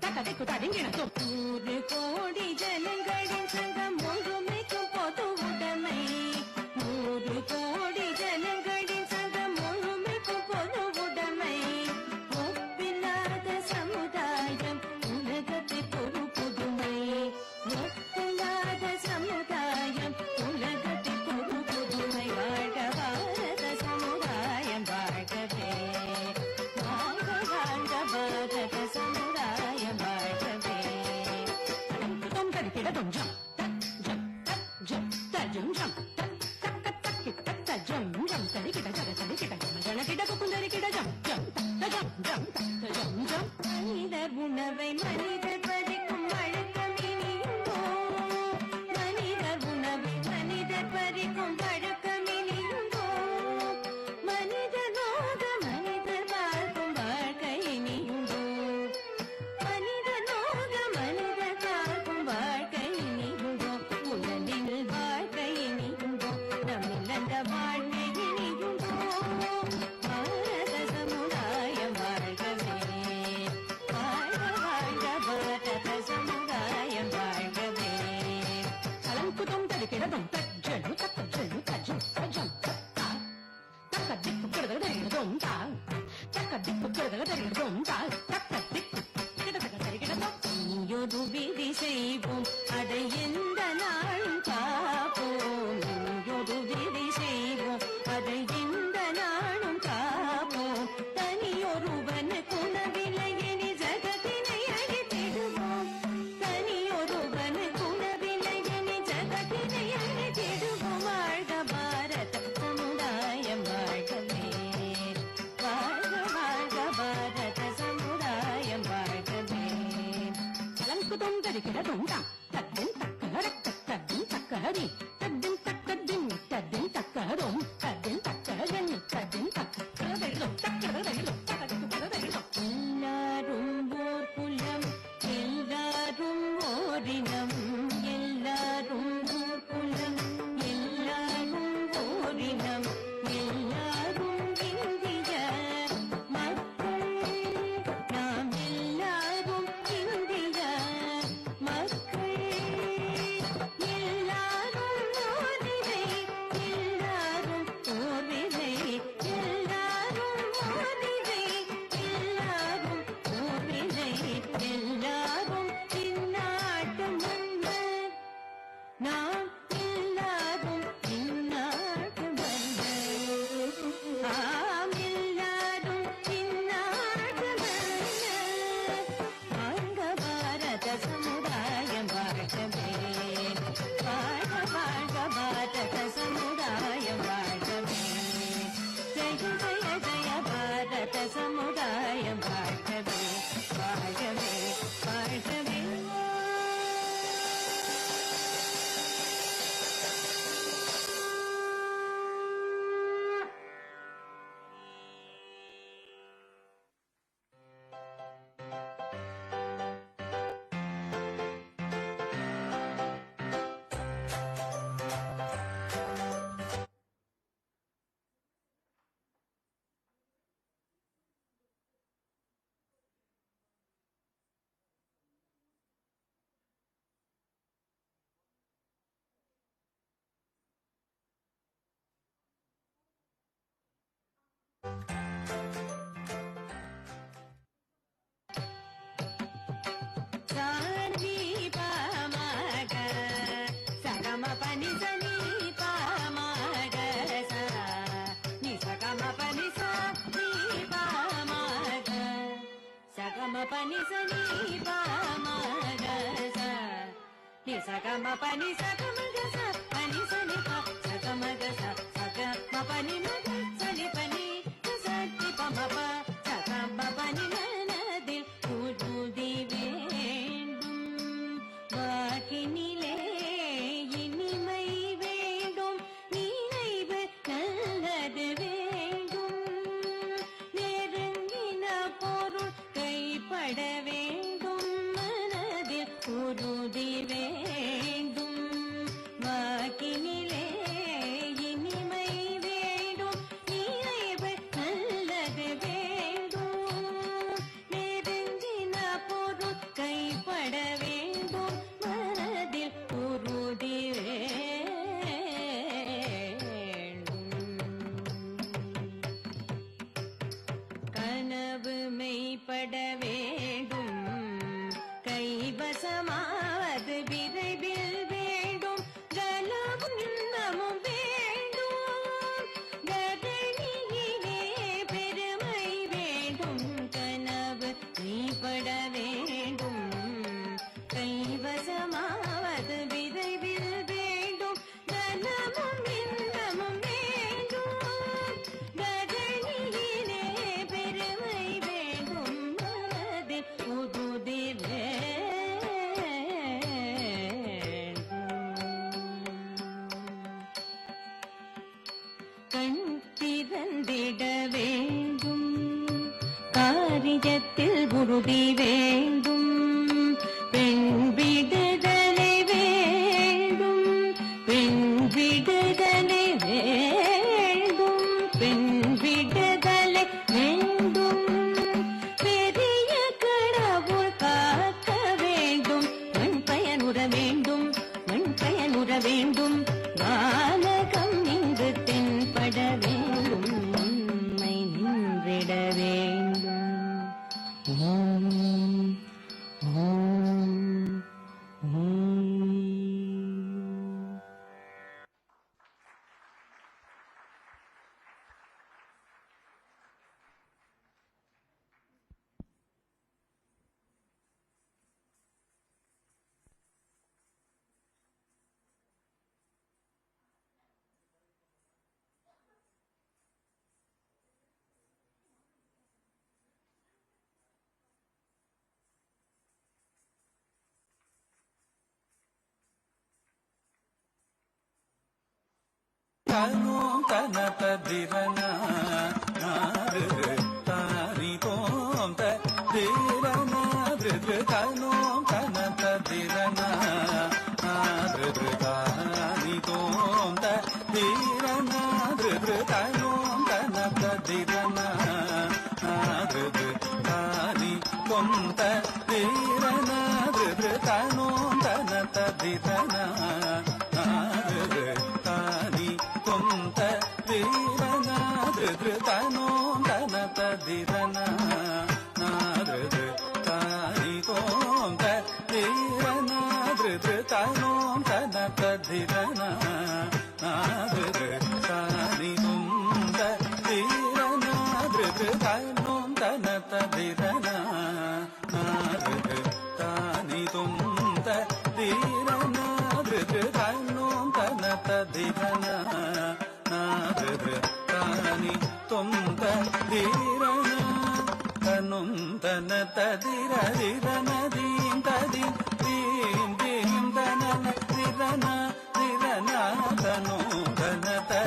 தக்க திக்கு தருகிடதும் 100 கோடி ஜனங்களின் சங்கம் ஒன்றுமைக்கும் பொது உடைமை 100 கோடி ஜனங்களின் சங்கம் ஒன்றுமைக்கும் பொது உடைமை ஒப்பில்லாத சமுதாயம் உலகத்தை பொது புதுமை ஒப்பில்லாத சமுதாயம் உலகத்தை பொது புதுமை வாழ்க பாரத சமுதாயம் வாழ்கவே வாழ்க வாழ்க பாரத சமுதாயம் வாழ்கவே தொம் தரிக்கிடதும் ஜம் ஜம் ஜம் தஜம் ஜம் தக்க தக்கி தக்க ஜம் ஜம் தரிக்கிட ஜக தரிக்கிட ஜம் ஜனகிட குந்தரிக்கிட ஜம் ஜம் தஜம் ஜம் தஜம் ஜம் மனிதர் உணவை மனிதர் பறிக்கும் வழக்கம் இனியுண்டோ மனிதர் உணவை மனிதர் பறிக்கும் வழக்கம் இனியுண்டோ மனிதனோக மனிதர் வாழ்க்கும் வாழ்க்கை இனியுண்டோ மனிதனோக மனிதர் வாழ்க்கும் வாழ்க்கை இனியுண்டோ உலகில் வாழ்க்கை இனியுண்டோ நம்மில் அந்த வாழ்க்கை இனியுண்டோ பாரத சமுதாயம் வாழ்கவே வாழ்க வாழ்க பாரத சமுதாயம் வாழ்கவே அலங்குதும் தடுக்கிடதும் தஜ்ஜனு தக்கஜனு தஜம் தஜம் தக்கா தக்க திக்கு கிடதும் தா தக்க திக்கு கிடதும் தா தக்க திக்கு கிடதக தரிகிடதும் நீயொரு விதி செய்வோம் அதை எந்த நாளும் காப்போம் நீயொரு விதி செய்வோம் அதை எந்த நாளும் காப்போம் தனியொருவனு குணவிலையெனி ஜகத்தினை அழித்திடுவோம் தனியொருவனு குணவிலையெனி ஜகத்தினை அழித்திடுவோம் வாழ்க பாரத சமுதாயம் வாழ்கவே வாழ்க வாழ்க பாரத சமுதாயம் வாழ்கவே அலங்குதும் தரிக்கிடதும் தான் தத்தின் தக்கரக்க தத்தின் தக்கரி தத்தின் தக்கதின் தத்தின் தக்கரும் தத்தின் தக்கரன் தத்தின் தக்கரதையிலும் தக்கரதையிலும் தக்கரதையிலும் எல்லாரும் ஓர் குலம் எல்லாரும் ஓரினம் எல்லாரும் ஓர் குலம் எல்லாரும் ஓரினம் எல்லாரும் இந்திய மக்கள் நாம் எல்லாரும் இந்திய மக்கள் எல்லாரும் ஓரினை எல்லாரும் ஓரினை எல்லாரும் ஓரினை எல்லாரும் ஓரினை எல்லாரும் இந்நாட்டு மன்னர் நாம் எல்லாரும் இந்நாட்டு மன்னர் ஆம் எல்லாரும் இந்நாட்டு மன்னர் வாழ்க பாரத சமுதாயம் வாழ்கவே வாழ்க வாழ்க பாரத சமுதாயம் வாழ்கவே ஜெய ஜெய ஜெய பாரத சமுதாயம் வாழ்கவே வாழ்கவே வாழ்கவே pani sa ni pa ma ga sa ni sa ga ma pa ni sa ga ma ga sa பபனி மக சலிபனி சட்டி பமப சக பபனி மனதில் உறுதி வேண்டும் வாக்கினிலே இனிமை வேண்டும் நினைவு நல்லது வேண்டும் நெருங்கின பொருள் கைப்பட வேண்டும் மனதில் உறுதி வேண்டும் வாக்கினிலே இனிமை வேண்டும் நினைவு நல்லது வேண்டும் நெருங்கின பொருள் கைப்பட வேண்டும் மனதில் உறுதி கனவு மெய்ப்பட வேண்டும் கைவசமாவது விரைவில் வேண்டும் கனவும் இன்பமும் வேண்டும் கதனியிலே பெருமை வேண்டும் கனவு மெய்ப்பட வேண்டும் கைவசமாவது விரைவில் வேண்டும் கனவும் இன்பமும் வேண்டும் கதனியிலே பெருமை வேண்டும் மனதில் உறுதி கண் திறந்திட வேண்டும் காரியத்தில் உறுதி வேண்டும் பெண் விடுதலை வேண்டும் பெண் விடுதலை வேண்டும் பெண் விடுதலை வேண்டும் பெரிய கடவுள் காக்க வேண்டும் மண் பயனுற வேண்டும் மண் பயனுற வேண்டும் வானகம் இங்கு தென்பட வேண்டும் உண்மை நின்றிட வேண்டும் ஓம் ஓம் ஓம் Tano tanata dirana naru tani tomta dirana tano tanata dirana naru tani tomta dirana tano tanata dirana naru tani tomta dirana tano tanata dirana naru tani tomta dirana tano tanata dirana naru tani tomta dirana tano tanata dirana naru tani tomta dirana tano tanata dirana naru tani tomta dirana tano tanata dirana naru tani tomta dirana tanum tanata dirana dim tadim dim dim tanana dirana dirana tanum tanata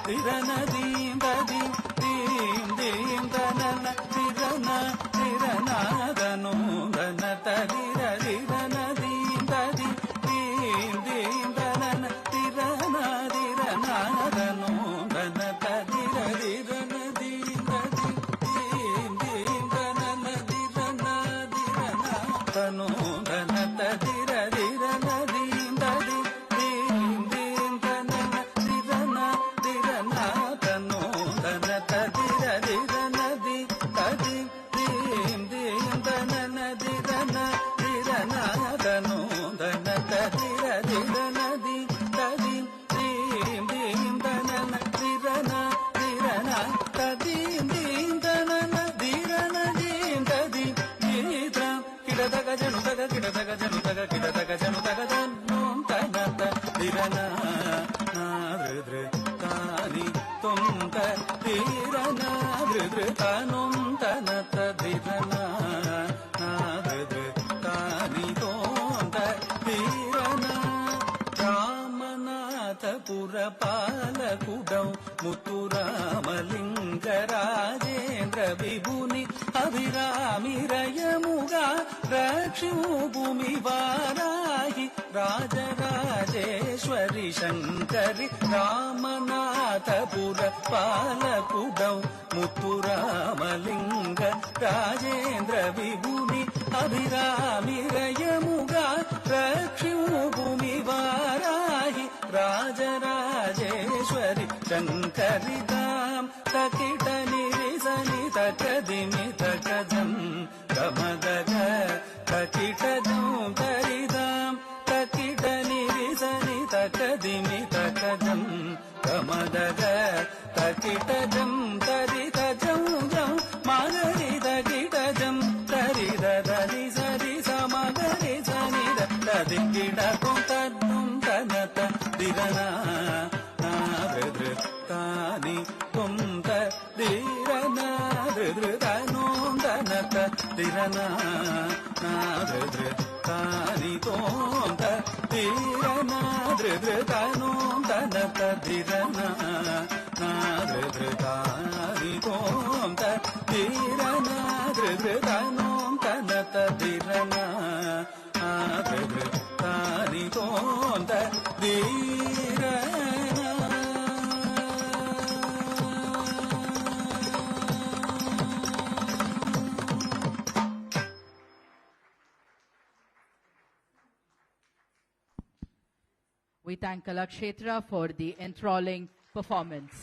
dirana dim tadim dim dim tanana dirana dirana tanum tanata dirana dim tadim dim dim tanana dirana dirana tanum tanata dirana dim tadim dim dim tanana dirana dirana tanum tanata dirana dim tadim dim dim tanana dirana dirana tanum tanata dirana dim tadim dim dim tanana dirana தொந்த தீரன திருது தனும் தனத திரன Nathu தானி தோந்த தீரன ராமநாதபுர பாலகுடம் முத்துராமலிங்க ராஜேந்திர விபுனி அபிராமிரயமுகா ரக்ஷூபூமி வாராகி ராஜராஜேஸ்வரி சங்கரி ராமநாதபுர பாலகுடம் முத்துராமலிங்க ராஜேந்திர விபுனி அபிராமிரயமுகா ரக்ஷூபூமி வாராகி ராஜராஜேஸ்வரி சங்கரிதாம் தகிட நிரிசனி தகதிமி தகதம் கமதக தகிடதம் தரிதாம் தகிட நிரிசனி தகதிமி தகதம் கமதக தகிடதம் தரிதஜம் ஜம் மகரி தகிடஜம் தரிதரி சரி சமகரி சனித ததிகிடகும் தன்னும் தனத திரனா நாரு தானி துந்த திரனா தனும் தனத திரனா நாரு தானி தோந்த திரனா தனும் தனத திரனா நாரு தானி தோந்த திரனா தனும் தனத திரனா நாரு தானி தோந்த திரனா. We thank Kalakshetra for the enthralling performance.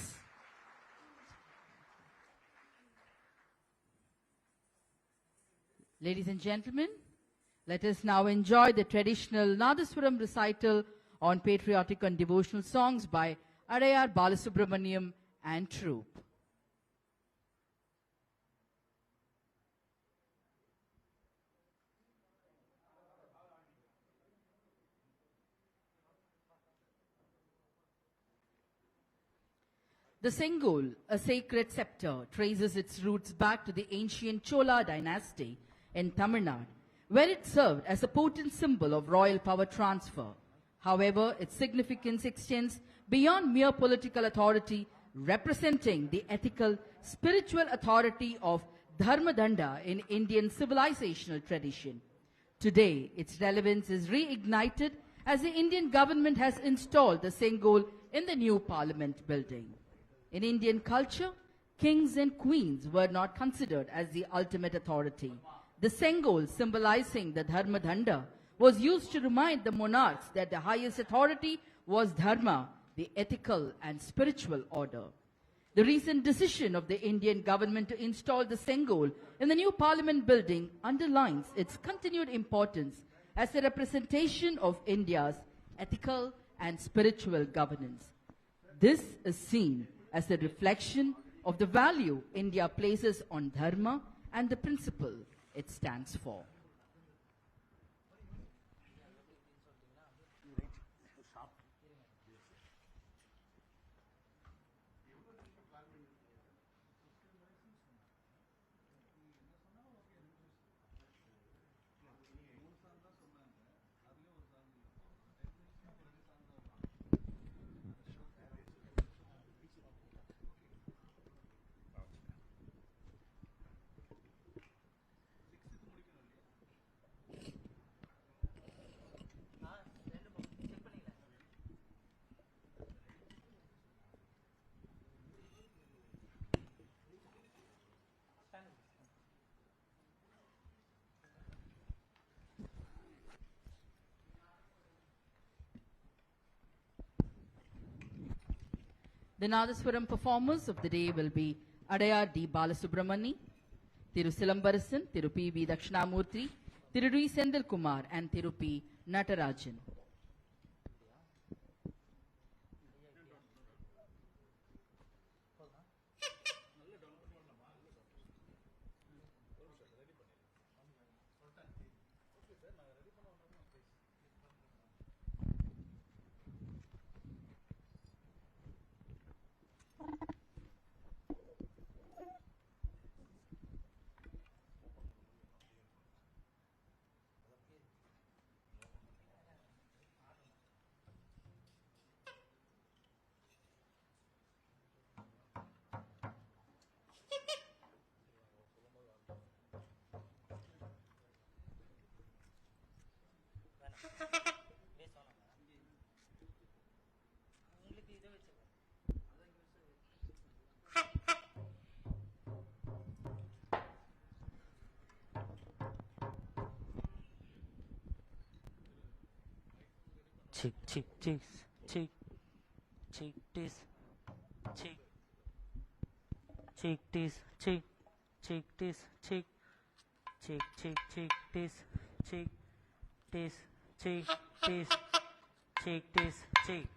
Ladies and gentlemen, let us now enjoy the traditional Nadaswaram recital on patriotic and devotional songs by Adayar Balasubramaniam and troupe. The Sengol, a sacred scepter, traces its roots back to the ancient Chola dynasty in Tamil Nadu, where it served as a potent symbol of royal power transfer. However, its significance extends beyond mere political authority, representing the ethical, spiritual authority of Dharmadanda in Indian civilizational tradition. Today, its relevance is reignited as the Indian government has installed the Sengol in the new parliament building. In Indian culture, kings and queens were not considered as the ultimate authority. The Sengol, symbolizing the Dharmadanda, was used to remind the monarchs that the highest authority was Dharma, the ethical and spiritual order. The recent decision of the Indian government to install the Sengol in the new parliament building underlines its continued importance as a representation of India's ethical and spiritual governance. This is seen as a reflection of the value India places on Dharma and the principle it stands for. The Nadaswaram performers of the day will be Adayar D. Balasubramani, Thiru Silambarasan, Thiru P. V. Dakshinamurthy, Thiru D. Sendil Kumar, and Thiru P. Natarajan. cheek, cheek, cheeks, cheek, cheek, tis, cheek, cheek, tis, cheek, cheek, tis, cheek, cheek, cheek, cheek, tis, cheek, tis, cheek, tis, cheek, tis, cheek.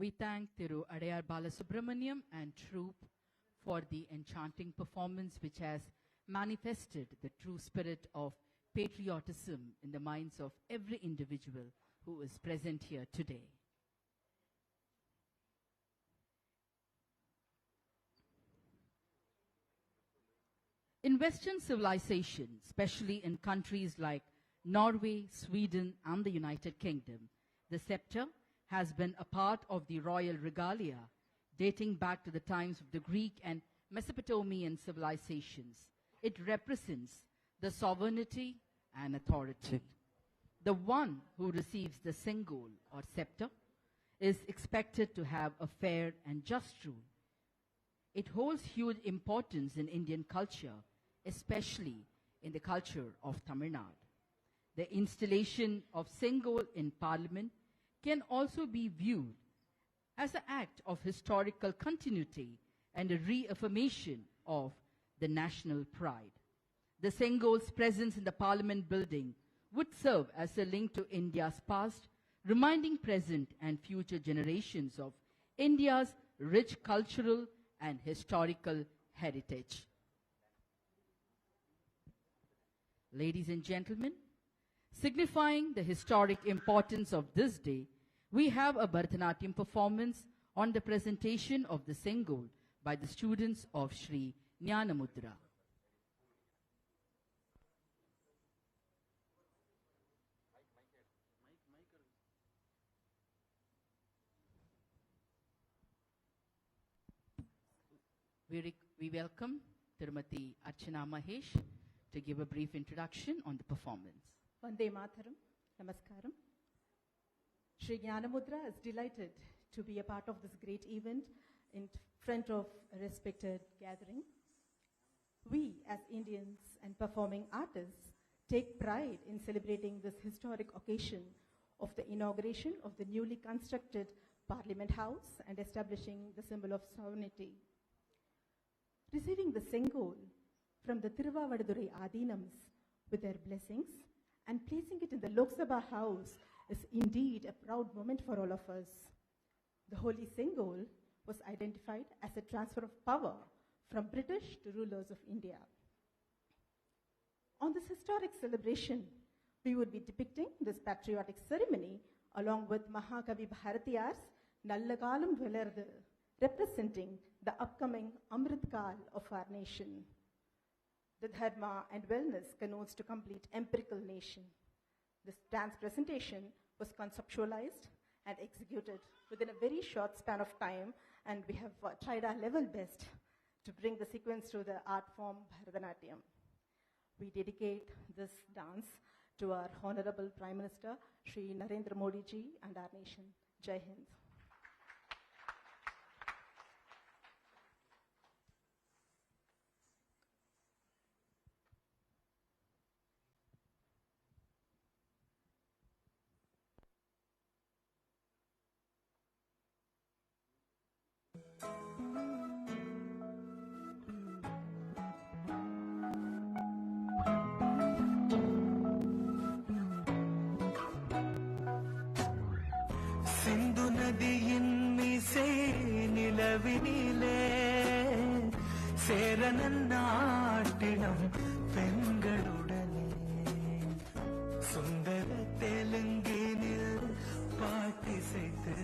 We thank Thiru Adayar Balasubramaniam and troupe for the enchanting performance which has manifested the true spirit of patriotism in the minds of every individual who is present here today. In Western civilization, especially in countries like Norway, Sweden, and the United Kingdom, the scepter has been a part of the royal regalia dating back to the times of the Greek and Mesopotamian civilizations. It represents the sovereignty and authority. The one who receives the Sengol or scepter is expected to have a fair and just rule. It holds huge importance in Indian culture, especially in the culture of Tamil Nadu. The installation of Sengol in Parliament can also be viewed as an act of historical continuity and a reaffirmation of the national pride. The Sengol's presence in the Parliament building would serve as a link to India's past, reminding present and future generations of India's rich cultural and historical heritage. Ladies and gentlemen, signifying the historic importance of this day, we have a Bharatanatyam performance on the presentation of the Sengol by the students of Sri Jnanamudra. We welcome Tirumati Archana Mahesh to give a brief introduction on the performance. Vande Mataram, Namaskaram. Sri Jnanamudra is delighted to be a part of this great event in front of a respected gathering. We, as Indians and performing artists, take pride in celebrating this historic occasion of the inauguration of the newly constructed Parliament House and establishing the symbol of sovereignty. Receiving the Sengol from the Tiruvavadurai Adinams with their blessings and placing it in the Lok Sabha House is indeed a proud moment for all of us. The Holy Sengol was identified as a transfer of power from British to rulers of India. On this historic celebration, we would be depicting this patriotic ceremony along with Mahakavi Bharatiyar's Nallakalam Velardu, representing the upcoming Amrit Kal of our nation. The Dharma and wellness connotes to complete empirical nation. This dance presentation was conceptualized and executed within a very short span of time, and we have tried our level best to bring the sequence to the art form Bharatanatyam. We dedicate this dance to our Honorable Prime Minister, Shri Narendra Modi ji, and our nation. Jai Hind. சிந்து நதியின் மீசை நிலவினிலே சேரனன் நாட்டினம் பெண்களுடனே சுந்தர தெலுங்கினில் பாட்டிசைத்து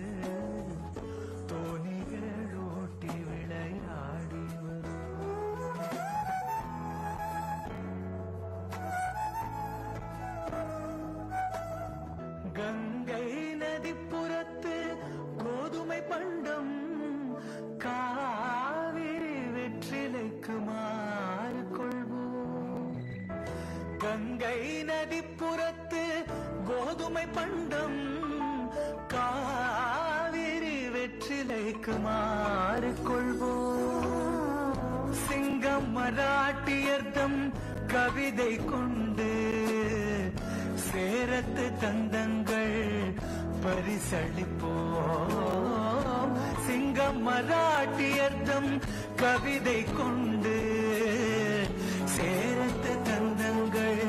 தோணிகள் ஓட்டி விளையாடி கங்கை நதிப்புறத்து கோதுமை பண்டம் காவிரி வெற்றிலைக்கு மாறு கொள்வோம். கங்கை நதிப்புறத்து கோதுமை பண்டம் காவிரி வெற்றிலைக்கு மாறு கொள்வோம். சிங்கம் மராட்டியர்தம் கவிதை கொண்டு சேரத்து தந்தங்கள் பரிசளிப்போம். சிங்கம் மராட்டியர்தம் கவிதை கொண்டு சேரத்து தந்தங்கள்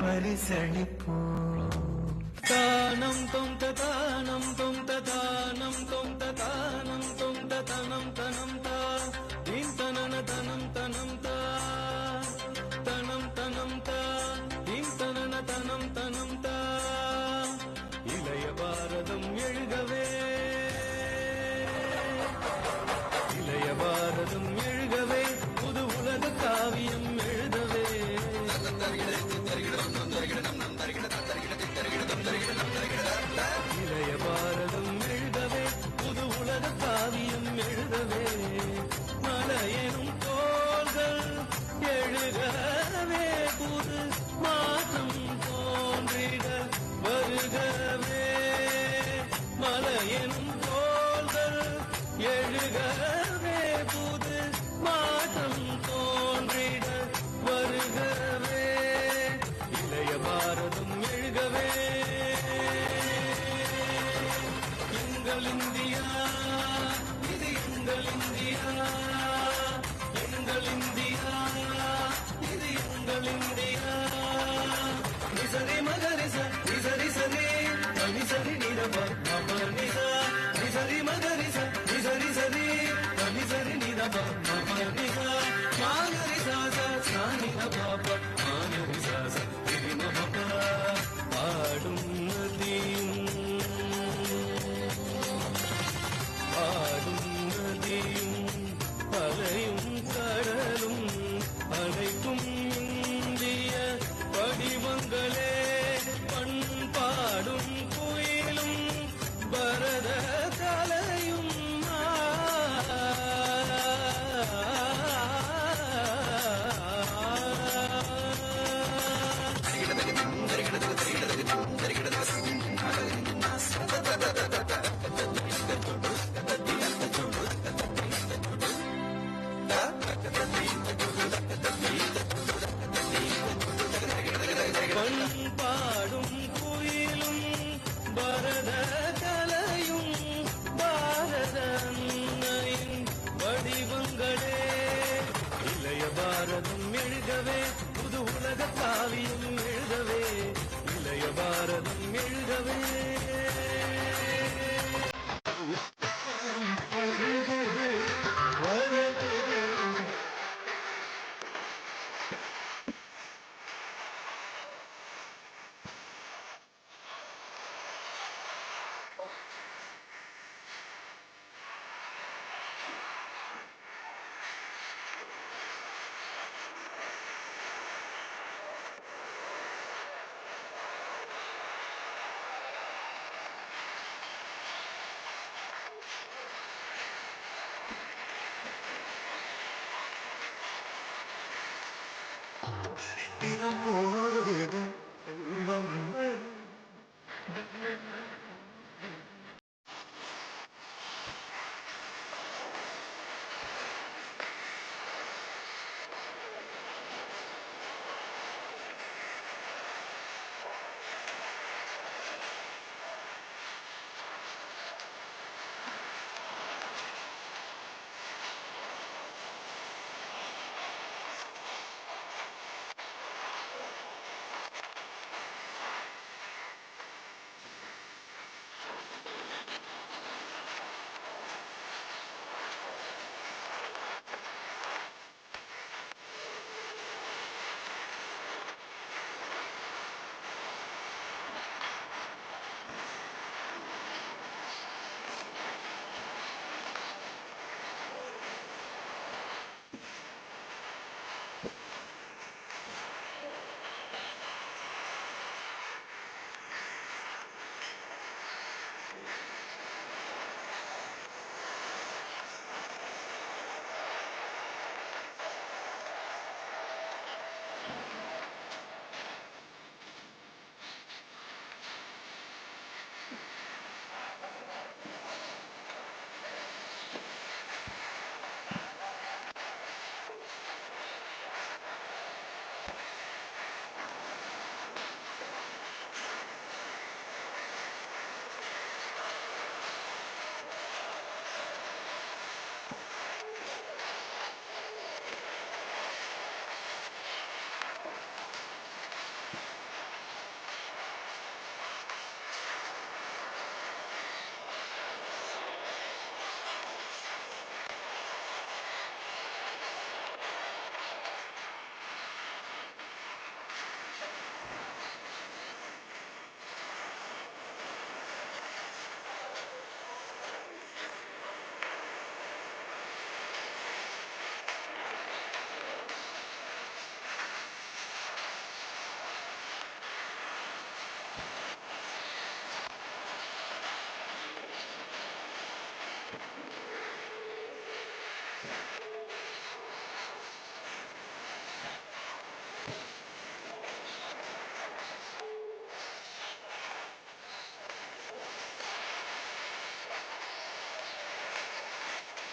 பரிசளிப்போம். தானம் தொம் ததானம் தொம் ததானம் தொம் எங்கள் இந்தியா, இது எங்கள் இந்தியா, எங்கள் இந்தியா, இது எங்கள் இந்தியா. நிசரி மகரிச நிசரி சரி நிசரி நிரப மபனிசா, நிசரி மகரிச நிசரி சரி நிசரி நிரப மபனிசா, மாகரிசா சாணி பாப மாகரிசா சரி மப. பாடும் நதியும் பாடும் நதியும் அலையும் கடலும் அனைத்தும் இந்திய வடிவங்களே. பண்பாடும் குயிலும் பரத கலையும் பண்பாடும் குயிலும் பரத கலையும் பாரத அன்னையின் வடிவங்களே. இளைய பாரதம் எழுகவே புது உலக காவியம் எழுதவே, இளைய பாரதம் எழுதவே.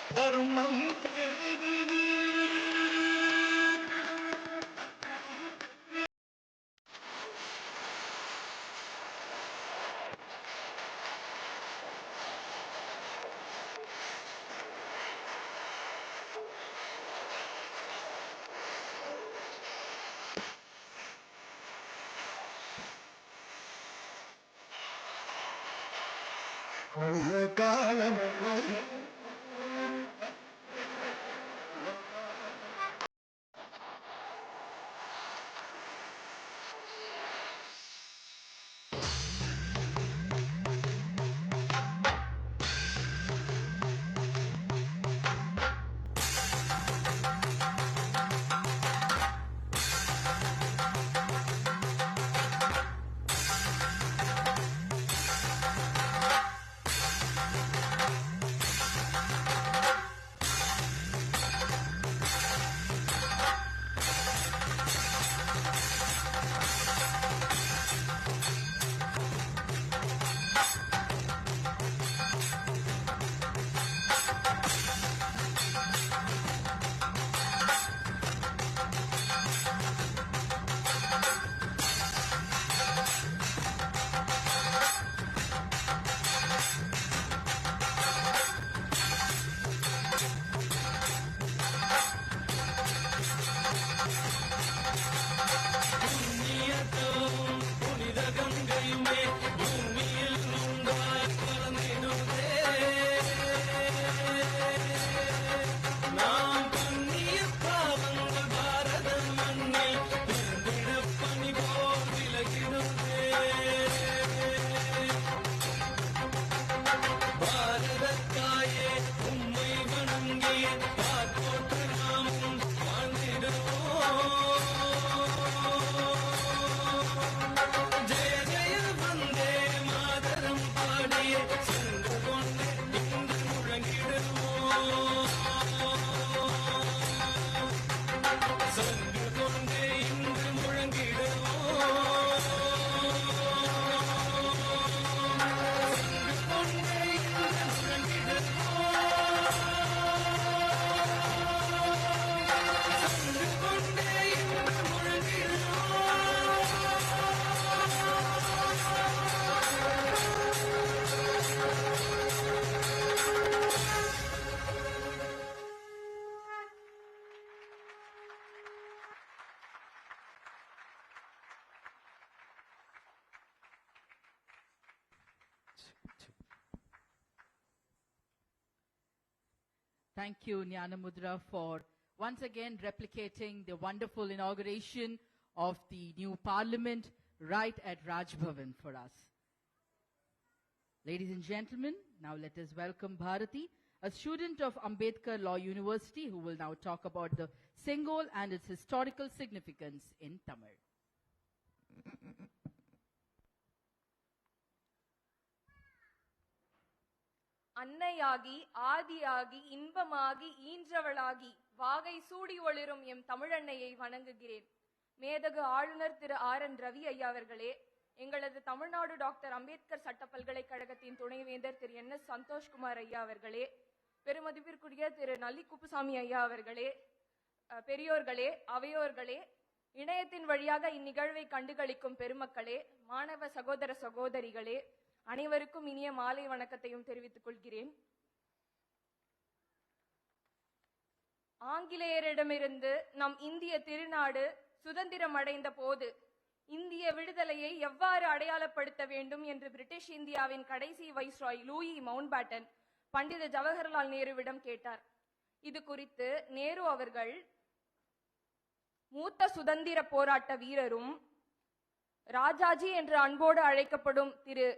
தர்மம் Thank you, Nyanamudra, for once again replicating the wonderful inauguration of the new parliament right at Raj Bhavan for us. Ladies and gentlemen, now let us welcome Bharati, a student of Ambedkar Law University, who will now talk about the Sengol and its historical significance in Tamil. அன்னையாகி ஆதியாகி இன்பமாகி ஈன்றவளாகி வாகை சூடி ஒளிரும் M தமிழன்னையை வணங்குகிறேன். மேதகு ஆளுநர் திரு R. N.. Ravi ஐயா அவர்களே, எங்களது Tamil Nadu doctor Ambedkar சட்ட பல்கலைக்கழகத்தின் துணைவேந்தர் திரு என்.எஸ். சந்தோஷ்குமார் ஐயா அவர்களே, பெருமதிப்பிற்குரிய திரு நல்லி குப்புசாமி ஐயா அவர்களே, பெரியோர்களே, அவையோர்களே, இணையத்தின் வழியாக இந்நிகழ்வை கண்டுகளிக்கும் பெருமக்களே, மாணவ சகோதர சகோதரிகளே, அனைவருக்கும் இனிய மாலை வணக்கத்தையும் தெரிவித்துக் கொள்கிறேன். ஆங்கிலேயரிடமிருந்து நம் இந்திய திருநாடு சுதந்திரம் அடைந்த போது இந்திய விடுதலையை எவ்வாறு அடையாளப்படுத்த வேண்டும் என்று பிரிட்டிஷ் இந்தியாவின் கடைசி வைஸ்ராய் லூயி மவுண்ட்பேட்டன் பண்டித ஜவஹர்லால் நேருவிடம் கேட்டார். இது குறித்து நேரு அவர்கள் மூத்த சுதந்திர போராட்ட வீரரும் ராஜாஜி என்று அன்போடு அழைக்கப்படும் திரு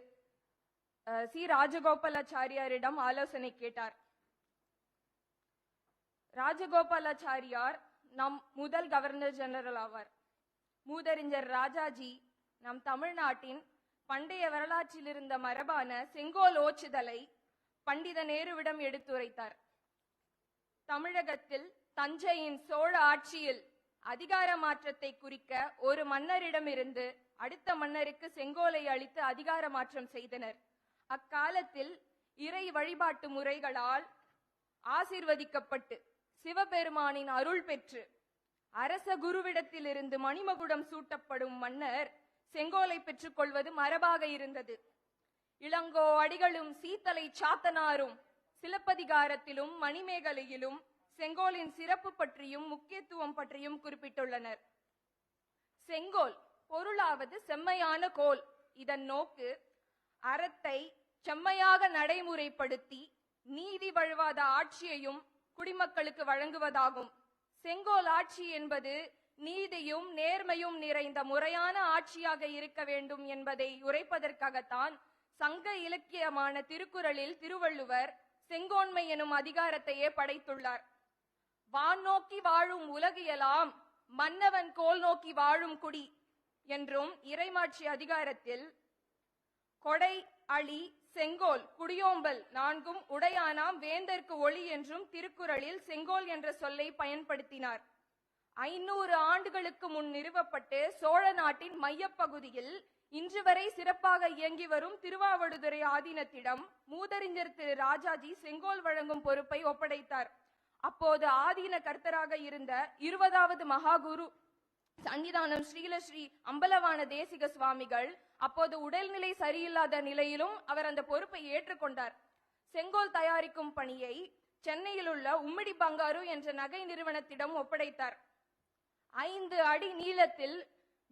சி ராஜகோபாலாச்சாரியாரிடம் ஆலோசனை கேட்டார். ராஜகோபாலாச்சாரியார் நம் முதல் கவர்னர் ஜெனரல் ஆவார். மூதறிஞர் ராஜாஜி நம் தமிழ்நாட்டின் பண்டைய வரலாற்றில் இருந்த மரபான செங்கோல் ஓச்சுதலை பண்டித நேருவிடம் எடுத்துரைத்தார். தமிழகத்தில் தஞ்சையின் சோழ ஆட்சியில் அதிகார மாற்றத்தை குறிக்க ஒரு மன்னரிடமிருந்து அடுத்த மன்னருக்கு செங்கோலை அளித்து அதிகார மாற்றம் செய்தனர். அக்காலத்தில் இறை வழிபாட்டு முறைகளால் ஆசீர்வதிக்கப்பட்டு சிவபெருமானின் அருள் பெற்று அரச குருவிடத்திலிருந்து மணிமகுடம் சூட்டப்படும் மன்னர் செங்கோலை பெற்றுக் கொள்வது மரபாக இருந்தது. இளங்கோ அடிகளும் சீத்தலை சாத்தனாரும் சிலப்பதிகாரத்திலும் மணிமேகலையிலும் செங்கோலின் சிறப்பு பற்றியும் முக்கியத்துவம் பற்றியும் குறிப்பிட்டுள்ளனர். செங்கோல் பொருளாவது செம்மையான கோல். இதன் நோக்கு அறத்தை செம்மையாக நடைமுறைப்படுத்தி நீதி வழுவாத ஆட்சியையும் குடிமக்களுக்கு வழங்குவதாகும். செங்கோல் ஆட்சி என்பது நீதியும் நேர்மையும் நிறைந்த முறையான ஆட்சியாக இருக்க வேண்டும் என்பதை உரைப்பதற்காகத்தான் சங்க இலக்கியமான திருக்குறளில் திருவள்ளுவர் செங்கோன்மை எனும் அதிகாரத்தையே படைத்துள்ளார். வான் நோக்கி வாழும் உலகியலாம் மன்னவன் கோல் நோக்கி வாழும் குடி என்றும் இறைமாட்சி அதிகாரத்தில் கொடை, அழி, செங்கோல், குடியோம்பல் நான்கும் உடையானாம் வேந்தர்க்கு ஒளி என்றும் திருக்குறளில் செங்கோல் என்ற சொல்லை பயன்படுத்தினார். 500 ஆண்டுகளுக்கு முன் நிறுவப்பட்டு சோழ நாட்டின் மையப்பகுதியில் இன்று வரை சிறப்பாக இயங்கி வரும் திருவாவடுதுறை ஆதீனத்திடம் மூதறிஞர் திரு ராஜாஜி செங்கோல் வழங்கும் பொறுப்பை ஒப்படைத்தார். அப்போது ஆதீன கர்த்தராக இருந்த 20வது மகாகுரு சன்னிதானம் ஸ்ரீ அம்பலவான தேசிக சுவாமிகள் அப்போது உடல்நிலை சரியில்லாத நிலையிலும் அவர் அந்த பொறுப்பை ஏற்றுக்கொண்டார். செங்கோல் தயாரிக்கும் பணியை சென்னையில் உள்ள உம்மிடி பங்காரு என்ற நகை நிறுவனத்திடம் ஒப்படைத்தார். 5 அடி நீளத்தில்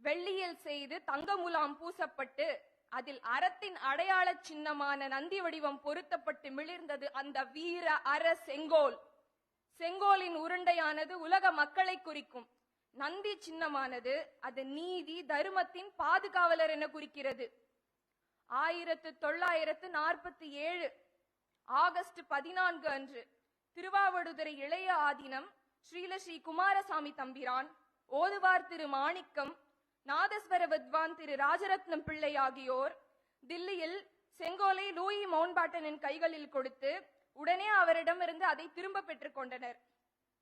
வெள்ளியில் செய்து தங்க முலாம் பூசப்பட்டு அதில் அறத்தின் அடையாள சின்னமான நந்தி வடிவம் பொருத்தப்பட்டு மிளிர்ந்தது அந்த வீர அற செங்கோல். செங்கோலின் உருண்டையானது உலக மக்களை குறிக்கும். நந்தி சின்னமானது அது நீதி தர்மத்தின் பாதுகாவலர் என குறிக்கிறது. 1947 ஆகஸ்ட் 14 அன்று திருவாவடுதுறை இளைய ஆதீனம் ஸ்ரீ குமாரசாமி தம்பிரான், ஓதுவார் திரு மாணிக்கம், நாதஸ்வர வித்வான் திரு ராஜரத்னம் பிள்ளை ஆகியோர் தில்லியில் செங்கோலை லூயி மவுண்ட்பாட்டனின் கைகளில் கொடுத்து உடனே அவரிடமிருந்து அதை திரும்ப பெற்றுக் கொண்டனர்.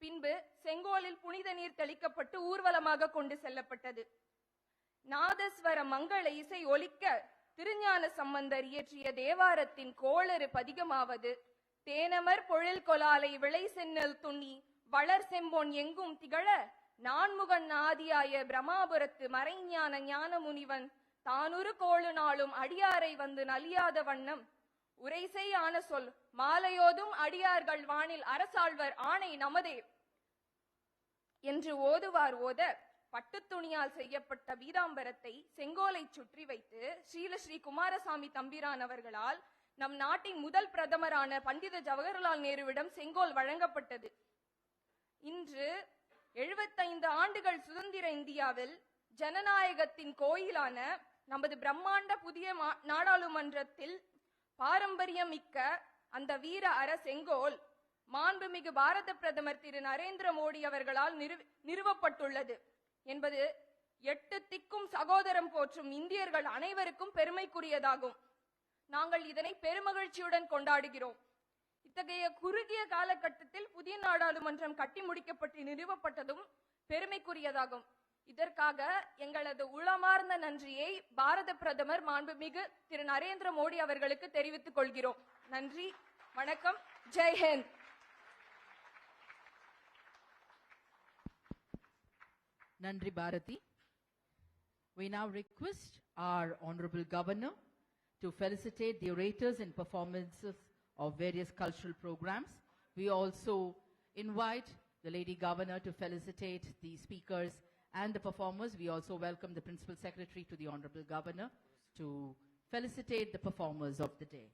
பின்பு செங்கோலில் புனித நீர் தெளிக்கப்பட்டு ஊர்வலமாக கொண்டு செல்லப்பட்டது. நாதஸ்வர மங்கள இசை ஒலிக்க திருஞான சம்பந்தர் இயற்றிய தேவாரத்தின் கோளறு பதிகமாவது தேனமர் பொழில் கொலாலை விளை சென்னல் துண்ணி வளர் செம்போன் எங்கும் திகழ நான்முகன் ஆதியாய பிரமாபுரத்து மறைஞான ஞான முனிவன் தானுரு கோளு நாளும் அடியாரை வந்து நலியாத வண்ணம் உரைசை ஆன சொல் மாலையோதும் அடியார்கள் வானில் அரசாழ்வர் ஆணை நமதே என்று ஓதுவார் ஓத பட்டு துணியால் செய்யப்பட்ட பீதாம்பரத்தை செங்கோலை சுற்றி வைத்து ஸ்ரீ குமாரசாமி தம்பிரான் அவர்களால் நம் நாட்டின் முதல் பிரதமரான பண்டித ஜவஹர்லால் நேருவிடம் செங்கோல் வழங்கப்பட்டது. இன்று 75 ஆண்டுகள் சுதந்திர இந்தியாவில் ஜனநாயகத்தின் கோயிலான நமது பிரம்மாண்ட புதிய நாடாளுமன்றத்தில் பாரம்பரியம் மிக்க அந்த வீர அற செங்கோல் மாண்புமிகு பாரத பிரதமர் திரு நரேந்திர மோடி அவர்களால் நிறுவப்பட்டுள்ளது என்பது 8 திக்கும் சகோதரம் போற்றும் இந்தியர்கள் அனைவருக்கும் பெருமைக்குரியதாகும். நாங்கள் இதனை பெருமகிழ்ச்சியுடன் கொண்டாடுகிறோம். இத்தகைய குறுகிய காலகட்டத்தில் புதிய நாடாளுமன்றம் கட்டி முடிக்கப்பட்டு நிறுவப்பட்டதும் பெருமைக்குரியதாகும். இதற்காக எங்களது உளமார்ந்த நன்றியை பாரத பிரதமர் மாண்புமிகு திரு நரேந்திர மோடி அவர்களுக்கு தெரிவித்துக் கொள்கிறோம். நன்றி, வணக்கம், Jai Hind. Nandri Bharati. We now request our Honorable Governor to felicitate the orators and performances of various cultural programs. We also invite the Lady Governor to felicitate the speakers and the performers. We also welcome the Principal Secretary to the Honorable Governor to felicitate the performers of the day.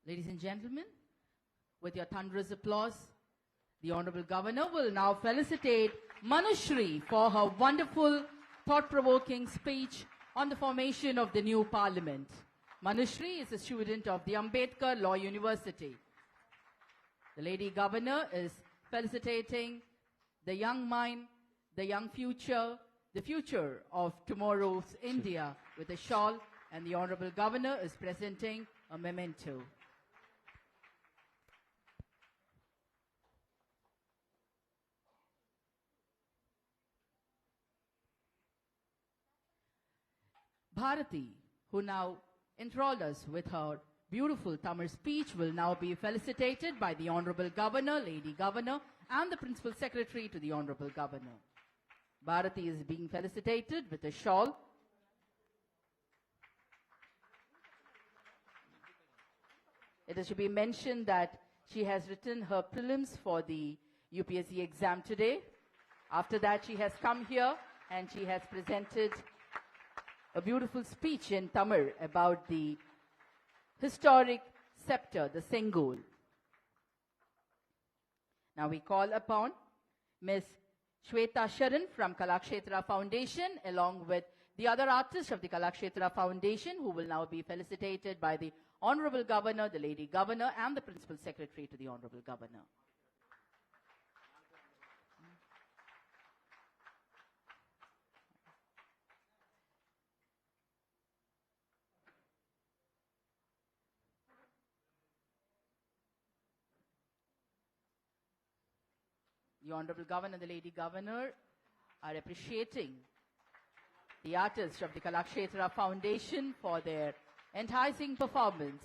Ladies and gentlemen, with your thunderous applause, the Honorable Governor will now felicitate Manushri for her wonderful, thought-provoking speech on the formation of the new parliament. Manushri is a student of the Ambedkar Law University. The Lady Governor is felicitating the young mind, the young future, the future of tomorrow's India with a shawl, and the Honorable Governor is presenting a memento. Bharati, who now enthralled us with her beautiful Tamil speech, will now be felicitated by the Honorable Governor, Lady Governor, and the Principal Secretary to the Honorable Governor. Bharati is being felicitated with a shawl. It is to be mentioned that she has written her prelims for the UPSC exam today. After that, she has come here and she has presented a beautiful speech in Tamil about the historic scepter, the Sengol. Now we call upon Ms. Shweta Sharan from Kalakshetra Foundation, along with the other artists of the Kalakshetra Foundation, who will now be felicitated by the Honorable Governor, the Lady Governor, and the Principal Secretary to the Honorable Governor. The Honorable Governor and the Lady Governor are appreciating the artists of the Kalakshetra Foundation for their enticing performance,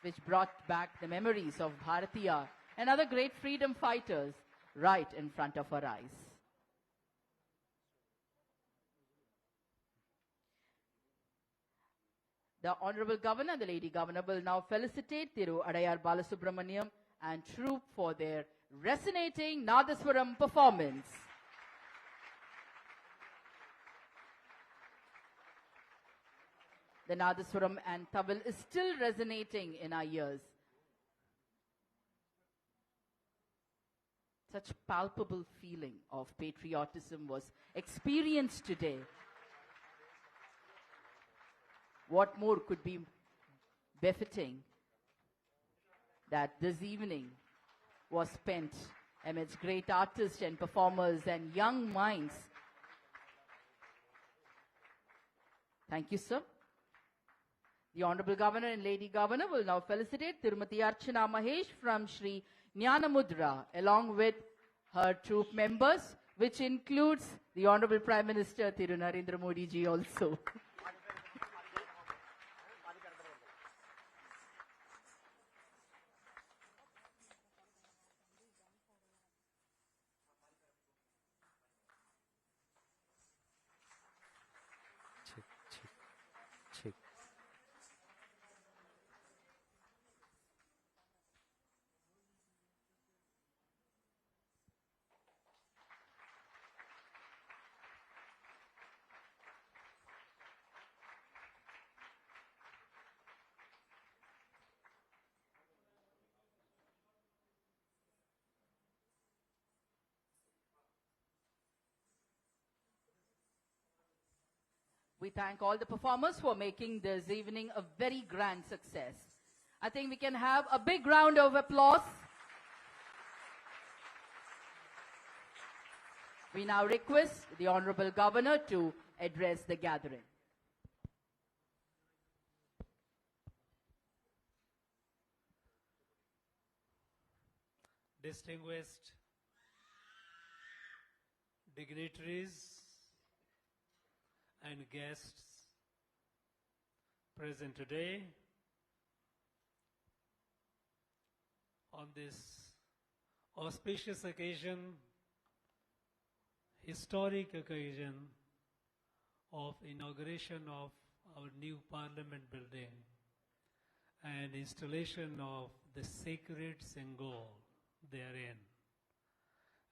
which brought back the memories of Bharatiya and other great freedom fighters right in front of our eyes. The Honorable Governor and the Lady Governor will now felicitate Thiru Adayar Balasubramaniam and troupe for their resonating Nadaswaram performance. The Nadaswaram and Tamil is still resonating in our ears. Such palpable feeling of patriotism was experienced today. What more could be befitting that this evening was spent amidst great artists and performers and young minds. Thank you, sir. The Honorable Governor and Lady Governor will now felicitate Tirumati Archana Mahesh from Sri Jnanamudra, along with her troop members, which includes the Honorable Prime Minister Thiru Narendra Modi ji also. Check. We thank all the performers for making this evening a very grand success. I think we can have a big round of applause. We now request the Honorable Governor to address the gathering. Distinguished dignitaries and guests present today on this auspicious occasion, historic occasion of inauguration of our new Parliament building and installation of the sacred Sengol therein.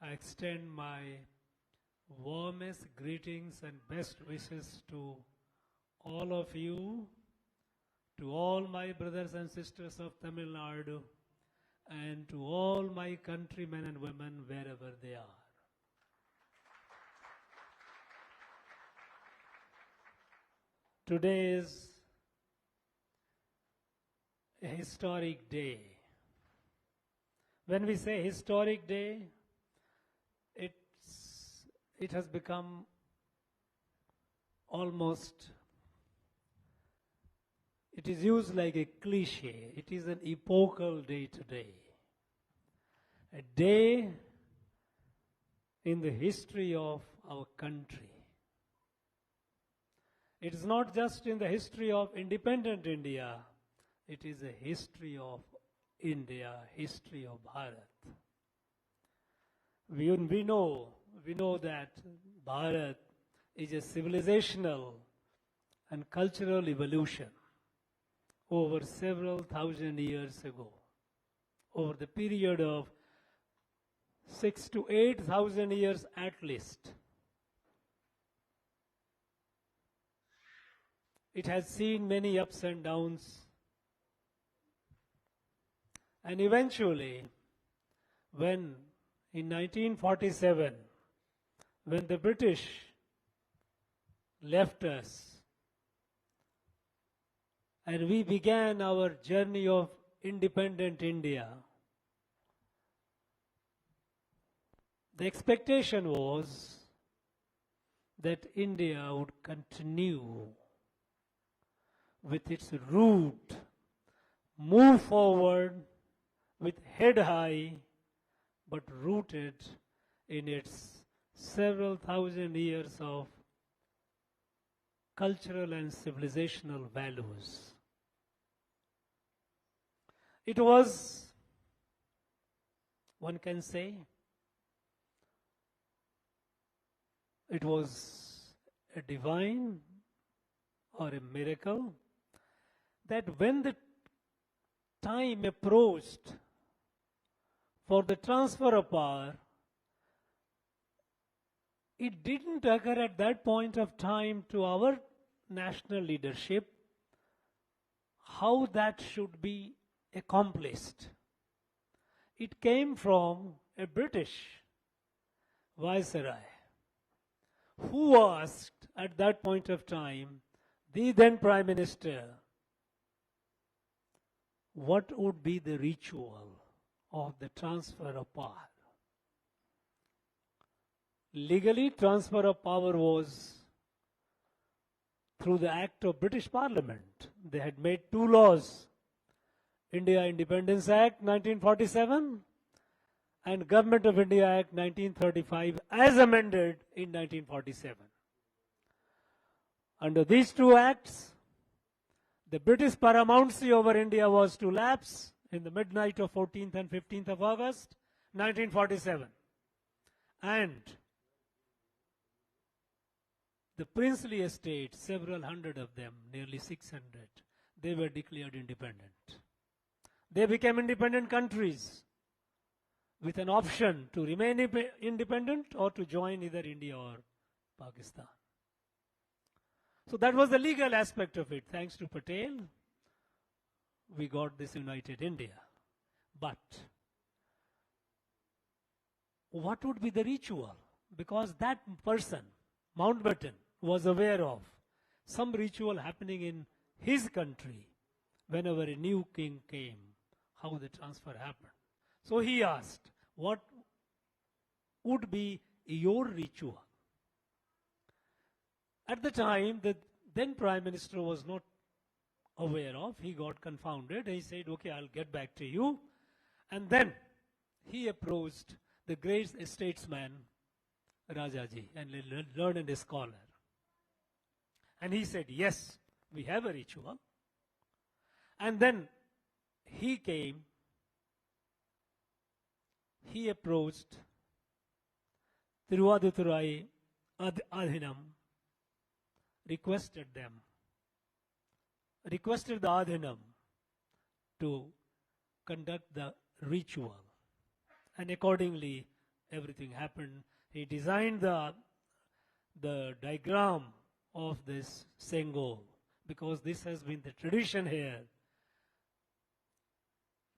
I extend my warmest greetings and best wishes to all of you, to all my brothers and sisters of Tamil Nadu, and to all my countrymen and women wherever they are. Today is a historic day. When we say historic day, it has become almost, it is used like a cliche. It is an epochal day today. A day in the history of our country. It is not just in the history of independent India, it is a history of India, history of Bharat. We know that Bharat is a civilizational and cultural evolution over several thousand years ago, over the period of 6,000 to 8,000 years at least. It has seen many ups and downs, and eventually, when in 1947, when the British left us and we began our journey of independent India, the expectation was that India would continue with its route, move forward with head high, but rooted in its several thousand years of cultural and civilizational values. It was, one can say, it was a divine or a miracle that when the time approached for the transfer of power, it didn't occur at that point of time to our national leadership how that should be accomplished. It came from a British viceroy who asked at that point of time the then Prime Minister what would be the ritual of the transfer of power. Legally, transfer of power was through the Act of British Parliament. They had made two laws, India Independence Act 1947 and Government of India Act 1935 as amended in 1947. Under these two acts, the British paramountcy over India was to lapse in the midnight of 14th and 15th of August 1947. And the princely estates, several hundred of them, nearly 600, they were declared independent. They became independent countries with an option to remain independent or to join either India or Pakistan. So that was the legal aspect of it. Thanks to Patel, we got this united India. But what would be the ritual? Because that person, Mountbatten, was aware of some ritual happening in his country whenever a new king came, how the transfer happened. So he asked, what would be your ritual? At the time, the then Prime Minister was not aware of. He got confounded. He said, okay, I'll get back to you. And then he approached the great statesman, Rajaji, and learned scholar. And he said, yes, we have a ritual. And then he came, he approached Thiruvadurai Adhinam, requested the Adhinam to conduct the ritual. And accordingly, everything happened. He designed the diagram of this Sengol, because this has been the tradition here.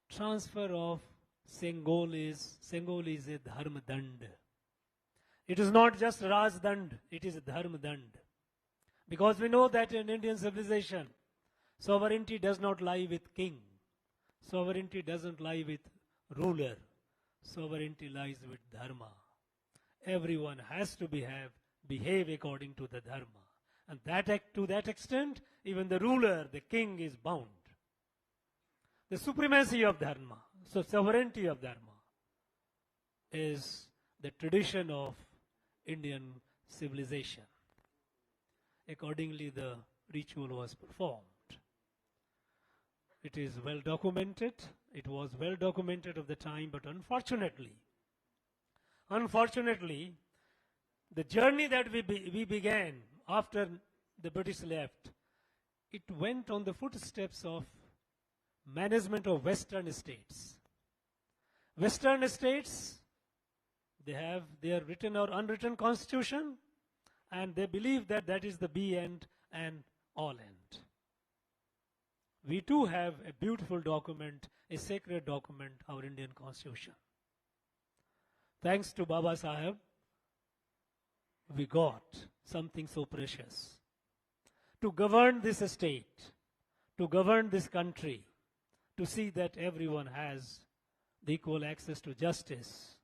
Transfer of Sengol is a dharma dand. It is not just Raj dand, it is a dharma dand. Because we know that in Indian civilization, sovereignty does not lie with king. Sovereignty doesn't lie with ruler. Sovereignty lies with dharma. Everyone has to behave according to the dharma. And to that extent, even the ruler, the king, is bound. The supremacy of dharma, so sovereignty of dharma, is the tradition of Indian civilization. Accordingly, the ritual was performed. It is well documented. It was well documented of the time, but unfortunately, the journey that we began after the British left, it went on the footsteps of management of Western states. Western states, they have their written or unwritten constitution, and they believe that that is the be end and all end. We too have a beautiful document, a sacred document, our Indian Constitution. Thanks to Baba Sahib, we got something so precious. To govern this state, to govern this country, to see that everyone has the equal access to justice.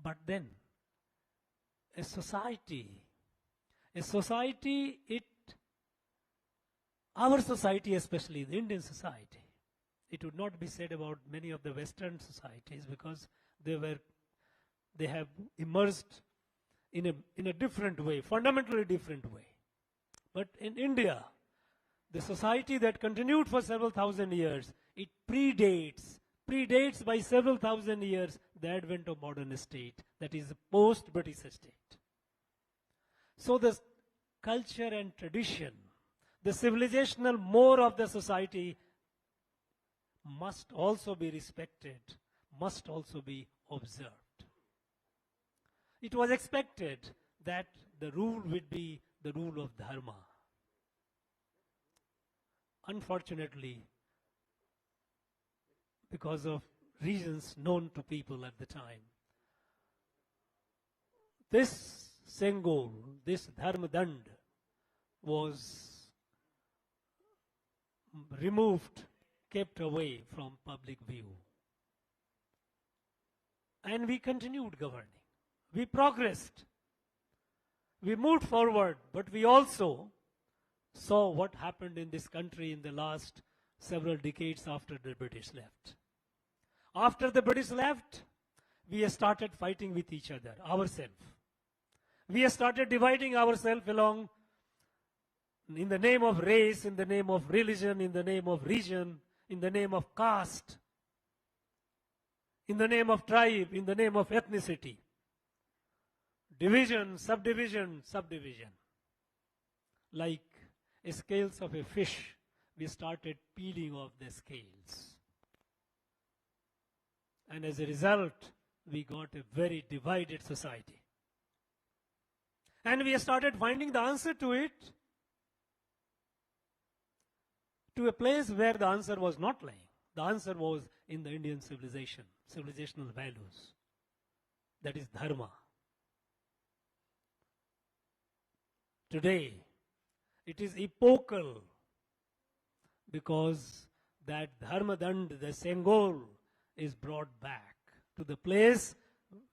But then, a society, our society especially, the Indian society, it would not be said about many of the Western societies because they have emerged in a different way, fundamentally different way. But in India, the society that continued for several thousand years, it predates by several thousand years the advent of modern state, that is the post-British state. So the culture and tradition, the civilizational more of the society must also be respected, must also be observed. It was expected that the rule would be the rule of dharma. Unfortunately, because of reasons known to people at the time, this Sengol, this Dharma Dand was removed, kept away from public view. And we continued governing. We progressed. We moved forward, but we also saw what happened in this country in the last several decades after the British left. After the British left, we started fighting with each other, ourselves. We started dividing ourselves along in the name of race, in the name of religion, in the name of region, in the name of caste, in the name of tribe, in the name of ethnicity. Division, subdivision, subdivision. Like scales of a fish, we started peeling off the scales. And as a result, we got a very divided society. And we started finding the answer to it to a place where the answer was not lying. The answer was in the Indian civilization, civilizational values. That is dharma. Today, it is epochal because that Dharma Dand, the Sengol, is brought back to the place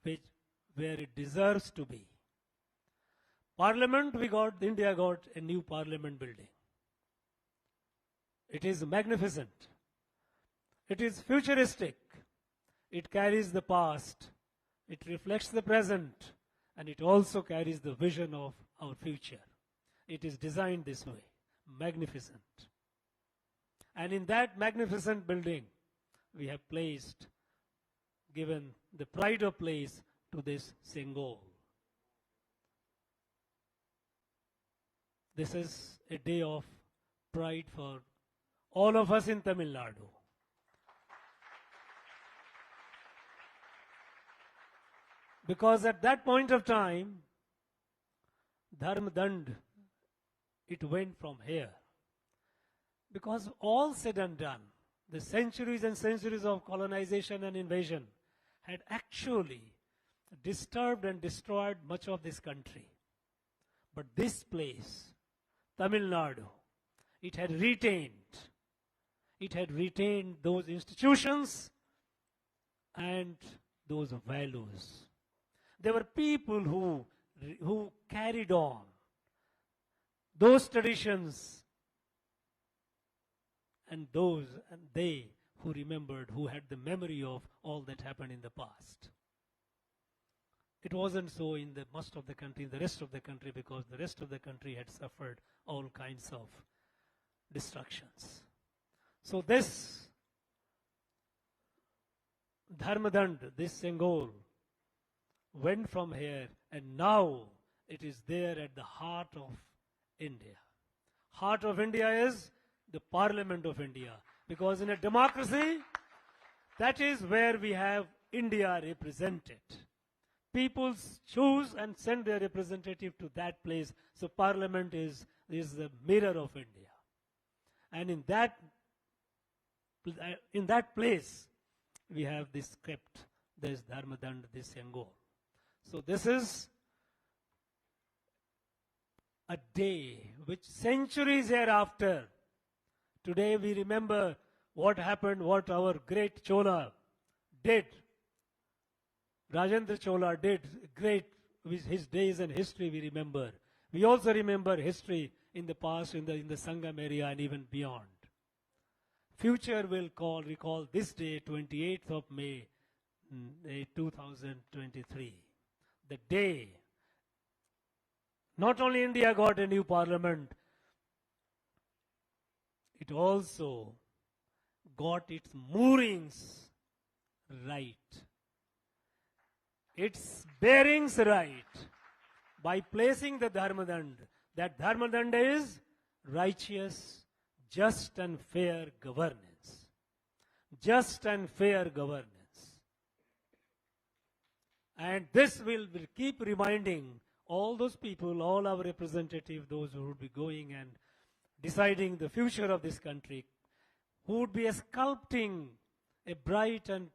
where it deserves to be. Parliament, India got a new parliament building. It is magnificent. It is futuristic. It carries the past. It reflects the present. And it also carries the vision of our future. It is designed this way. Magnificent. And in that magnificent building, we have given the pride of place to this Sengol. This is a day of pride for all of us in Tamil Nadu. Because at that point of time, Dharma Dand, it went from here. Because all said and done, the centuries and centuries of colonization and invasion had actually disturbed and destroyed much of this country. But this place, Tamil Nadu, it had retained those institutions and those values. There were people who carried on those traditions, and they who remembered, who had the memory of all that happened in the past. It wasn't so in the most of the country, the rest of the country, because the rest of the country had suffered all kinds of destructions. So this Dharmadand, this Sengol, went from here, and now it is there at the heart of India, heart of India is the Parliament of India. Because in a democracy, that is where we have India represented. People choose and send their representative to that place. So Parliament is the mirror of India. And in that place, we have this script, this Dharmadand, this Sengol. So this is a day which centuries hereafter, today we remember what happened, what our great Chola did. Rajendra Chola did great with his days and history we remember. We also remember history in the past, in the Sangam area and even beyond. Future will recall this day, 28th of May, 2023. The day not only India got a new parliament, it also got its moorings right, its bearings right, by placing the Dharmadand. That Dharmadand is righteous, just and fair governance. Just and fair governance. And this will keep reminding all those people, all our representatives, those who would be going and deciding the future of this country, who would be sculpting a bright and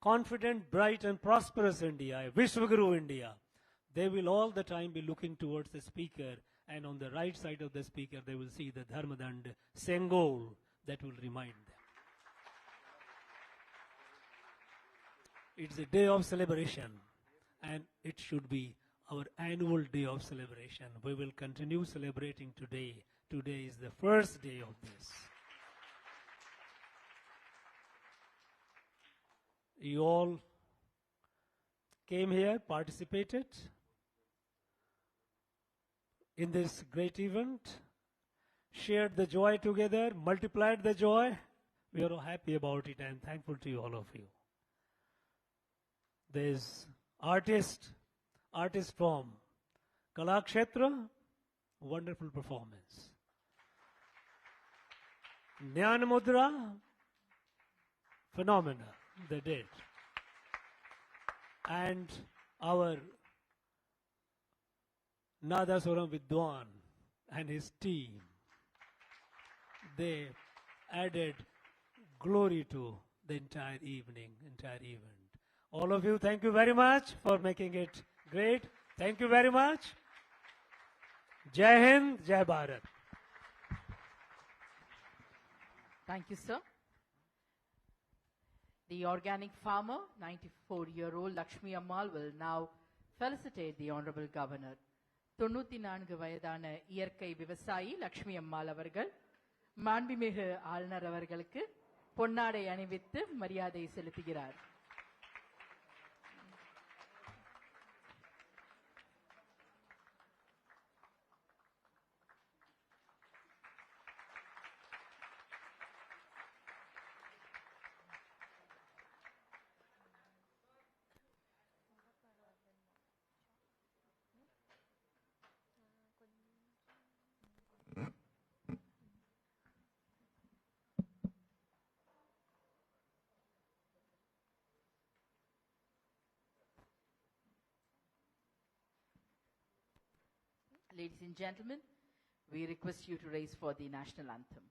confident, bright and prosperous India, a Vishwaguru India. They will all the time be looking towards the speaker, and on the right side of the speaker they will see the Dharmadand Sengol that will remind them. It's a day of celebration, and it should be our annual day of celebration. We will continue celebrating today. Today is the first day of this. You all came here, participated in this great event, shared the joy together, multiplied the joy. We are all happy about it and thankful to you, all of you. There's artist from Kalakshetra, wonderful performance. Jnana Mudra, phenomenal, they did. And our Nadaswaram Vidwan and his team, they added glory to the entire evening, entire event. All of you, thank you very much for making it great. Thank you very much. Jai Hind, Jai Bharat. Thank you, sir. The organic farmer, 94-year-old Lakshmi Ammal, will now felicitate the Honorable Governor. 94 வயதான இயற்கை விவசாயி லக்ஷ்மி அம்மாள் அவர்கள் மாண்புமிகு ஆளுநர் அவர்களுக்கு பொன்னாடை அணிவித்து மரியாதை செலுத்துகிறார். Ladies and gentlemen, we request you to raise for the national anthem.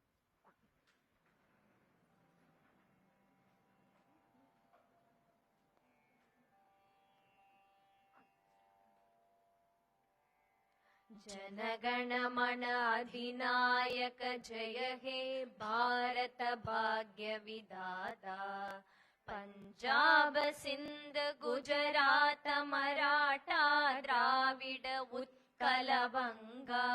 जनगण मन अधिनायक जय हे भारत भाग्य विधाता पंजाब सिंध गुजरात मराठा द्राविड उत्कल बंगा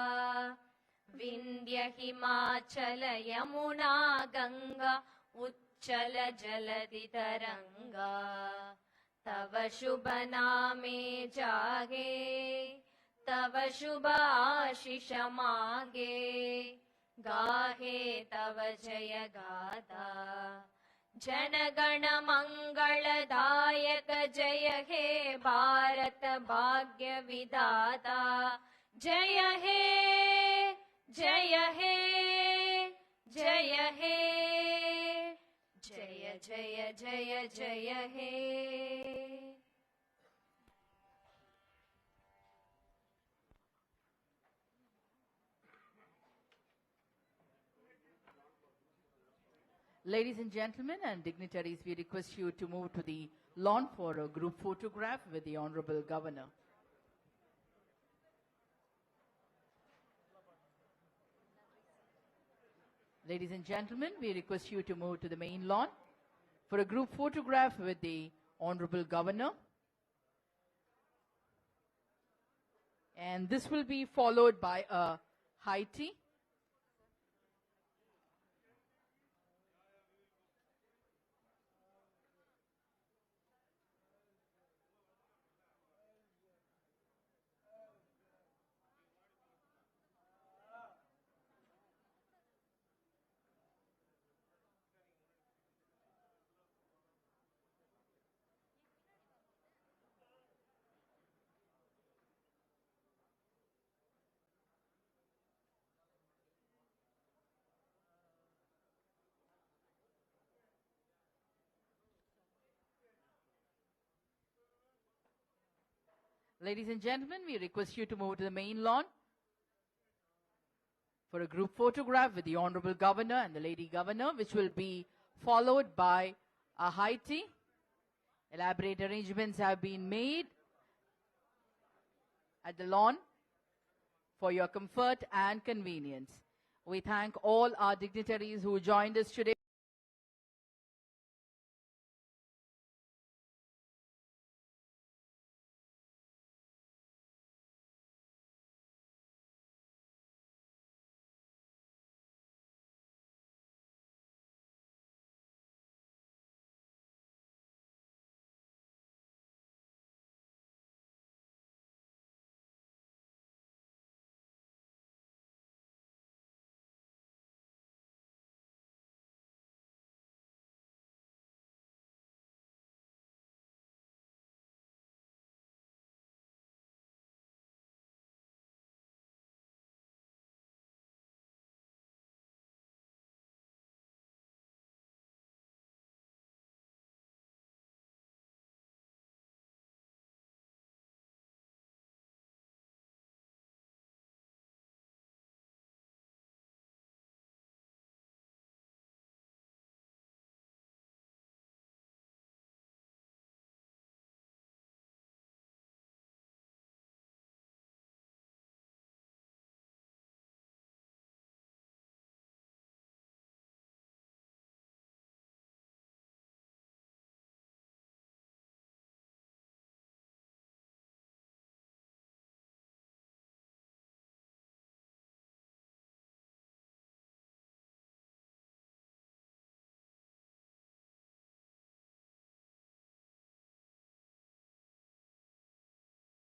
विंध्य हिमाचल यमुना गंगा उच्चल जलधि तरंगा तव शुभ नामे जागे तव शुभ आशीष मागे गाहे तव जय गाथा जनगण मंगलदायक जय हे भारत भाग्य विधाता जय हे जय जय हे. Ladies and gentlemen and dignitaries, we request you to move to the lawn for a group photograph with the Honorable Governor. Ladies and gentlemen, we request you to move to the main lawn for a group photograph with the Honorable Governor. And this will be followed by a high tea. Ladies and gentlemen, we request you to move to the main lawn for a group photograph with the Honorable Governor and the Lady Governor, which will be followed by a high tea. Elaborate arrangements have been made at the lawn for your comfort and convenience. We thank all our dignitaries who joined us today.